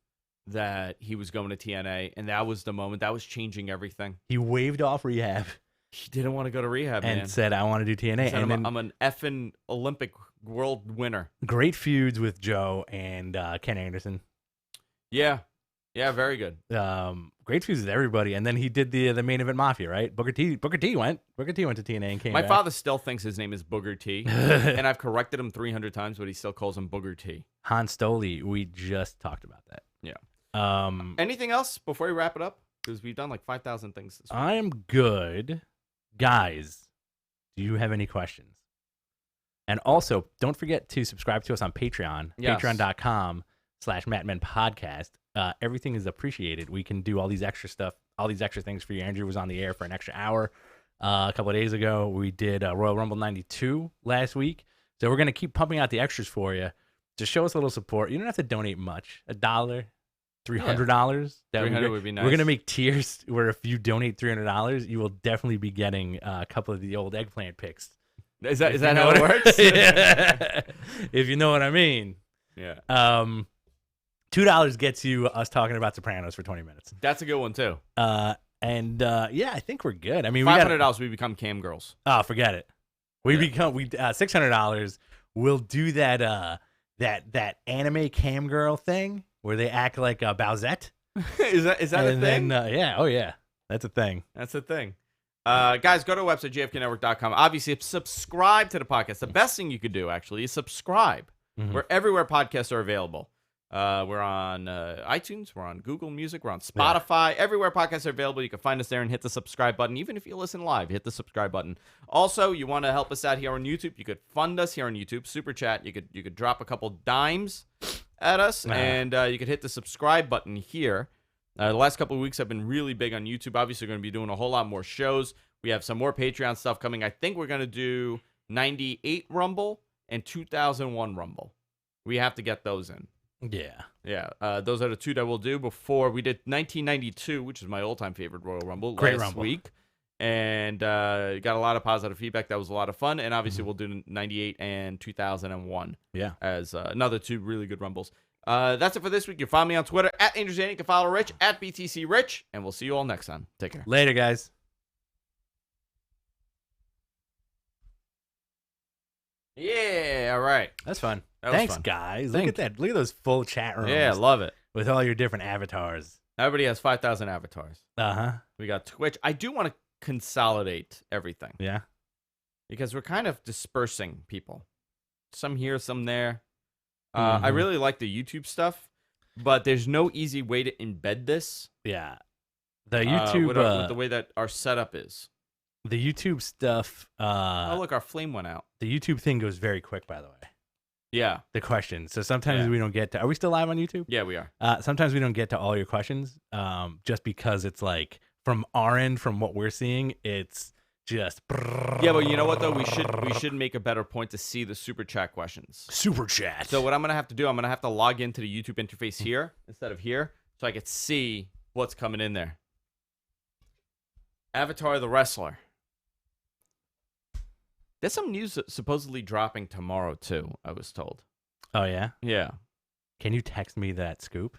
A: That he was going to TNA, and that was the moment. That was changing everything.
B: He waved off rehab.
A: He didn't want to go to rehab,
B: and said, I want to do TNA.
A: And I'm an effing Olympic world winner.
B: Great feuds with Joe and Ken Anderson.
A: Yeah, very good.
B: Great feuds with everybody. And then he did the main event Mafia, right? Booker T went to TNA and came back.
A: My father still thinks his name is Booger T, and I've corrected him 300 times, but he still calls him Booger T.
B: Han Stoli, we just talked about that.
A: Yeah. Anything else before we wrap it up? Because we've done like 5,000 things this week.
B: I am good. Guys, do you have any questions? And also, don't forget to subscribe to us on Patreon, patreon.com/MattMenPodcast. Everything is appreciated. We can do all these extra stuff, all these extra things for you. Andrew was on the air for an extra hour a couple of days ago. We did Royal Rumble 92 last week. So we're going to keep pumping out the extras for you. Just show us a little support. You don't have to donate much. $1, $300.
A: $300 would be nice.
B: We're going to make tiers where if you donate $300, you will definitely be getting a couple of the old eggplant picks.
A: Is that how it works?
B: Yeah. If you know what I mean.
A: Yeah.
B: $2 gets you us talking about Sopranos for 20 minutes.
A: That's a good one too.
B: Yeah, I think we're good. I mean,
A: $500 we become cam girls.
B: Oh, forget it. We become $600. We'll do that anime cam girl thing where they act like Bowsette.
A: is that a thing?
B: Then, that's a thing.
A: That's a thing. Guys, go to our website, jfknetwork.com. Obviously, subscribe to the podcast. The best thing you could do, actually, is subscribe. We're everywhere podcasts are available. We're on iTunes. We're on Google Music. We're on Spotify. Everywhere podcasts are available, you can find us there and hit the subscribe button. Even if you listen live, hit the subscribe button. Also, you want to help us out here on YouTube, you could fund us here on YouTube. Super Chat. You could drop a couple dimes at us, and you could hit the subscribe button here. The last couple of weeks have been really big on YouTube. Obviously, we're going to be doing a whole lot more shows. We have some more Patreon stuff coming. I think we're going to do 98 Rumble and 2001 Rumble. We have to get those in. Yeah. Those are the two that we'll do before we did 1992, which is my all-time favorite Royal Rumble.
B: Great
A: last
B: Rumble.
A: week. And got a lot of positive feedback. That was a lot of fun. And obviously, we'll do 98 and 2001 as another two really good Rumbles. That's it for this week. You can find me on Twitter at Andrew Zane. You can follow Rich at BTC Rich. And we'll see you all next time. Take care.
B: Later, guys.
A: Yeah, all right.
B: That's fun.
A: Thanks,
B: guys. Look at that. Look at those full chat rooms.
A: Yeah, love it.
B: With all your different avatars.
A: Everybody has 5,000 avatars.
B: Uh-huh.
A: We got Twitch. I do want to consolidate everything.
B: Yeah.
A: Because we're kind of dispersing people. Some here, some there. I really like the YouTube stuff, but there's no easy way to embed this.
B: Yeah. The YouTube...
A: with the way that our setup is.
B: The YouTube stuff...
A: oh, look, our flame went out.
B: The YouTube thing goes very quick, by the way.
A: Yeah.
B: The questions. So sometimes we don't get to... Are we still live on YouTube?
A: Yeah, we are.
B: Sometimes we don't get to all your questions just because it's like, from our end, from what we're seeing, it's just...
A: Yeah, but you know what, though? We should make a better point to see the Super Chat questions.
B: Super Chat.
A: So what I'm going to have to do, I'm going to have to log into the YouTube interface here instead of here so I could see what's coming in there. Avatar the Wrestler. There's some news supposedly dropping tomorrow too. I was told.
B: Oh yeah.
A: Yeah.
B: Can you text me that scoop?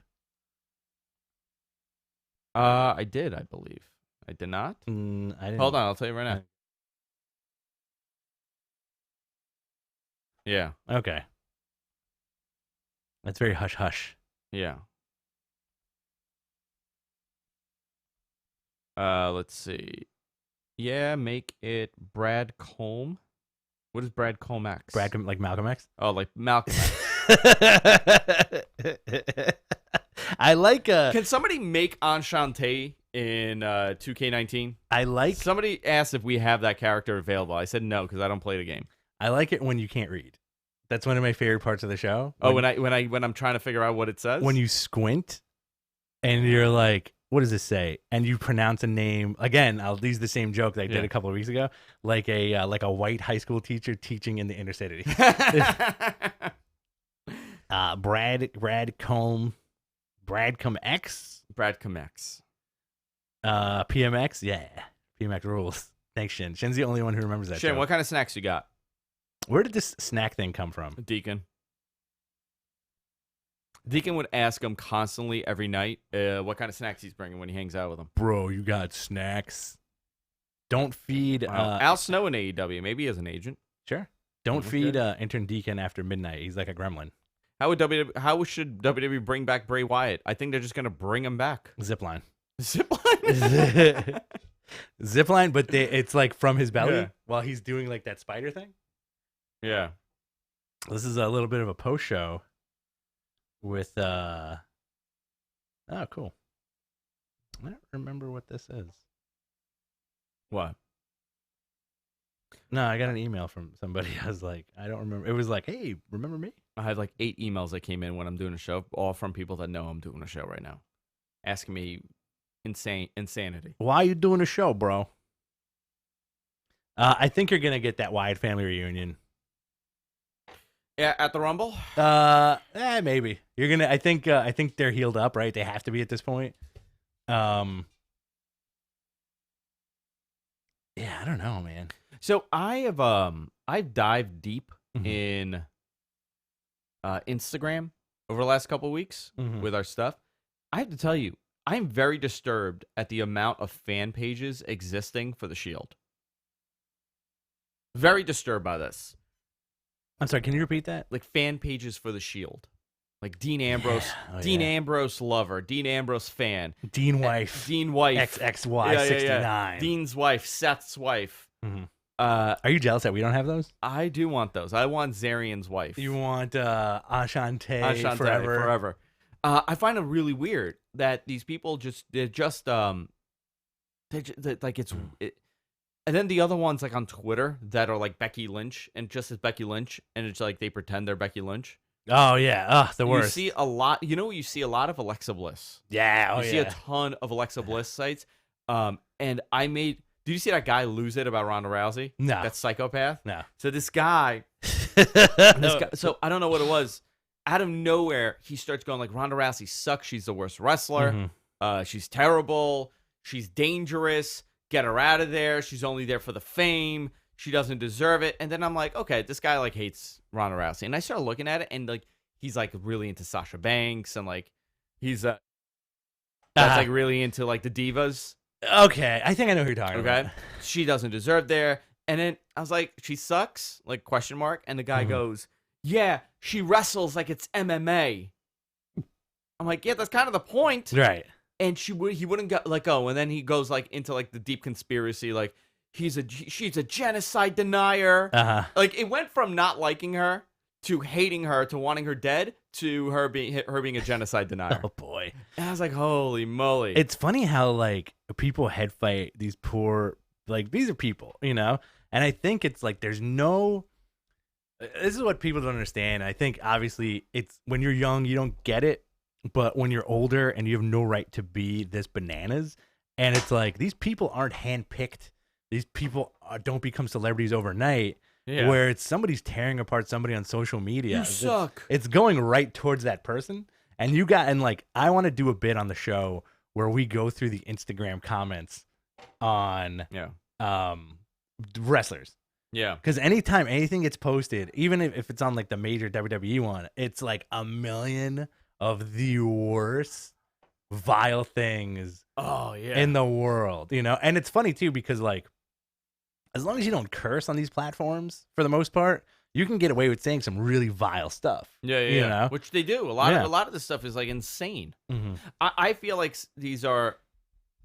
A: I did. I believe. I did not.
B: I didn't.
A: Hold on. I'll tell you right now. Yeah.
B: Okay. That's very hush hush.
A: Yeah. Let's see. Yeah, make it Brad Colm. What is Brad Colm X?
B: Brad, like Malcolm X.
A: Oh, like Malcolm X.
B: I like.
A: Can somebody make Enchante in 2K19?
B: I like.
A: Somebody asked if we have that character available. I said no because I don't play the game.
B: I like it when you can't read. That's one of my favorite parts of the show.
A: When I'm trying to figure out what it says.
B: When you squint, and you're like, what does this say? And you pronounce a name again. I'll use the same joke that I did a couple of weeks ago, like a white high school teacher teaching in the inner city. Brad Combe X. PMX, yeah, PMX rules. Thanks, Shin. Shin's the only one who remembers that.
A: Shin,
B: joke.
A: what kind of snacks you got?
B: Where did this snack thing come from?
A: Deacon would ask him constantly every night what kind of snacks he's bringing when he hangs out with him.
B: Bro, you got snacks. Don't feed
A: Al Snow in AEW. Maybe as an agent.
B: Sure. Don't feed intern Deacon after midnight. He's like a gremlin.
A: How should WWE bring back Bray Wyatt? I think they're just gonna bring him back.
B: Zipline.
A: Zipline.
B: Zipline, but it's like from his belly while he's doing like that spider thing.
A: Yeah.
B: This is a little bit of a post show with oh, cool. I don't remember what this is.
A: What?
B: No, I got an email from somebody. I was like, I don't remember. It was like, hey, remember me?
A: I had like 8 emails that came in when I'm doing a show, all from people that know I'm doing a show right now, asking me insanity.
B: Why are you doing a show, bro? I think you're gonna get that Wyatt family reunion.
A: Yeah, at the Rumble.
B: Maybe you're gonna. I think they're healed up, right? They have to be at this point. Yeah, I don't know, man.
A: So I've dived deep in Instagram over the last couple of weeks with our stuff. I have to tell you, I'm very disturbed at the amount of fan pages existing for the Shield. Very disturbed by this.
B: I'm sorry, can you repeat that?
A: Like fan pages for the Shield. Like Dean Ambrose, Ambrose lover, Dean Ambrose fan,
B: Dean wife,
A: XXY69, Dean's wife, Seth's wife.
B: Are you jealous that we don't have those?
A: I do want those. I want Zarian's wife.
B: You want Enchante forever.
A: I find it really weird that these people and then the other ones like on Twitter that are like Becky Lynch and just as Becky Lynch, and it's like they pretend they're Becky Lynch.
B: Oh yeah, the worst.
A: You see a lot. You see a lot of Alexa Bliss.
B: Yeah,
A: you see a ton of Alexa Bliss sites. And I made. Did you see that guy lose it about Ronda Rousey?
B: No,
A: that psychopath.
B: No.
A: So this guy, so I don't know what it was. Out of nowhere, he starts going like, Ronda Rousey sucks. She's the worst wrestler. She's terrible. She's dangerous. Get her out of there. She's only there for the fame. She doesn't deserve it. And then I'm like, okay, this guy like hates Ronda Rousey. And I started looking at it, and like he's like really into Sasha Banks, and like he's that's like really into like the divas.
B: Okay, I think I know who you're talking about.
A: Okay, she doesn't deserve there. And then I was like, she sucks? Like question mark. And the guy goes, yeah, she wrestles like it's MMA. I'm like, yeah, that's kind of the point,
B: right? And
A: he wouldn't let go. And then he goes like into like the deep conspiracy, like she's a genocide denier. Like it went from not liking her to hating her to wanting her dead to her being a genocide denier.
B: Oh boy!
A: And I was like, holy moly!
B: It's funny how like people head fight these poor, like these are people, you know. And I think it's like there's no. This is what people don't understand. I think obviously it's when you're young you don't get it, but when you're older and you have no right to be this bananas, and it's like these people aren't handpicked. These people don't become celebrities overnight. Yeah. Where it's somebody's tearing apart somebody on social media.
A: You suck.
B: It's going right towards that person. And like I want to do a bit on the show where we go through the Instagram comments on wrestlers.
A: Yeah.
B: Because anytime anything gets posted, even if it's on like the major WWE one, it's like a million of the worst vile things
A: Oh yeah.
B: in the world, you know? And it's funny too, because like, as long as you don't curse on these platforms, for the most part, you can get away with saying some really vile stuff.
A: Yeah,
B: you know?
A: Which they do. A lot of this stuff is like insane.
B: Mm-hmm.
A: I feel like these are,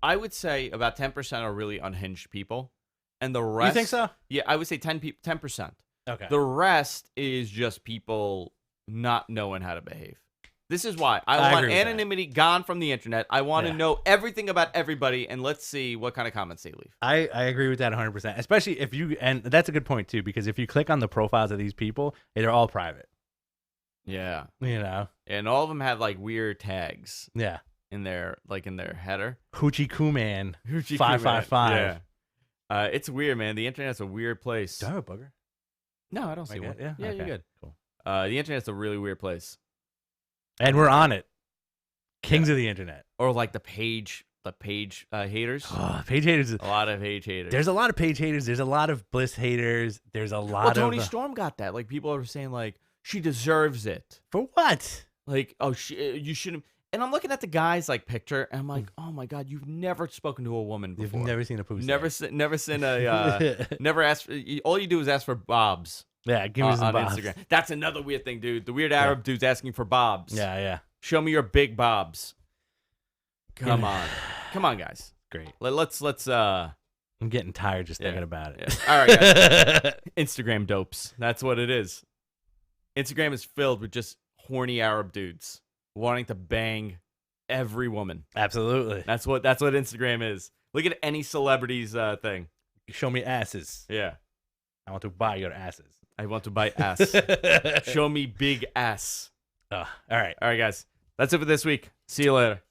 A: I would say about 10% are really unhinged people, and the rest.
B: You think so?
A: Yeah, I would say 10%.
B: Okay.
A: The rest is just people not knowing how to behave. This is why I
B: I
A: want
B: agree with that.
A: anonymity gone from the internet. I want to
B: Yeah.
A: know everything about everybody, and let's see what kind of comments they leave.
B: I agree with that 100%. Especially if you, and that's a good point too, because if you click on the profiles of these people, they're all private.
A: Yeah,
B: You know?
A: and all of them have like weird tags
B: Yeah.
A: in their header.
B: Hoochie Kuman.
A: Hoochie
B: 555.
A: Yeah. It's weird, man. The internet's a weird place.
B: Do I have a booger?
A: No, I don't see
B: Am I
A: one.
B: good? Yeah.
A: Yeah,
B: Okay.
A: you're good.
B: Cool.
A: The internet's a really weird place.
B: And we're on it. Kings of the internet.
A: Or like the page haters.
B: Oh, page haters.
A: A lot of page haters.
B: There's a lot of page haters. There's a lot of Bliss haters. There's a lot
A: Tony
B: of.
A: Storm got that. Like people are saying like she deserves it.
B: For what?
A: Like you shouldn't. And I'm looking at the guy's like picture, and I'm like, oh my god, you've never spoken to a woman before.
B: You've never seen a pussy.
A: Never seen a. Never asked. All you do is ask for bobs.
B: Yeah, give me some
A: on
B: bobs.
A: Instagram. That's another weird thing, dude. The weird Arab dude's asking for bobs.
B: Yeah.
A: Show me your big bobs. Come on, guys.
B: Great.
A: Let's.
B: I'm getting tired just thinking about it.
A: Yeah. All right, guys. Instagram dopes. That's what it is. Instagram is filled with just horny Arab dudes wanting to bang every woman.
B: Absolutely.
A: That's what Instagram is. Look at any celebrity's thing.
B: Show me asses.
A: Yeah.
B: I want to buy your asses.
A: I want to buy ass. Show me big ass.
B: All right.
A: All right, guys. That's it for this week. See you later.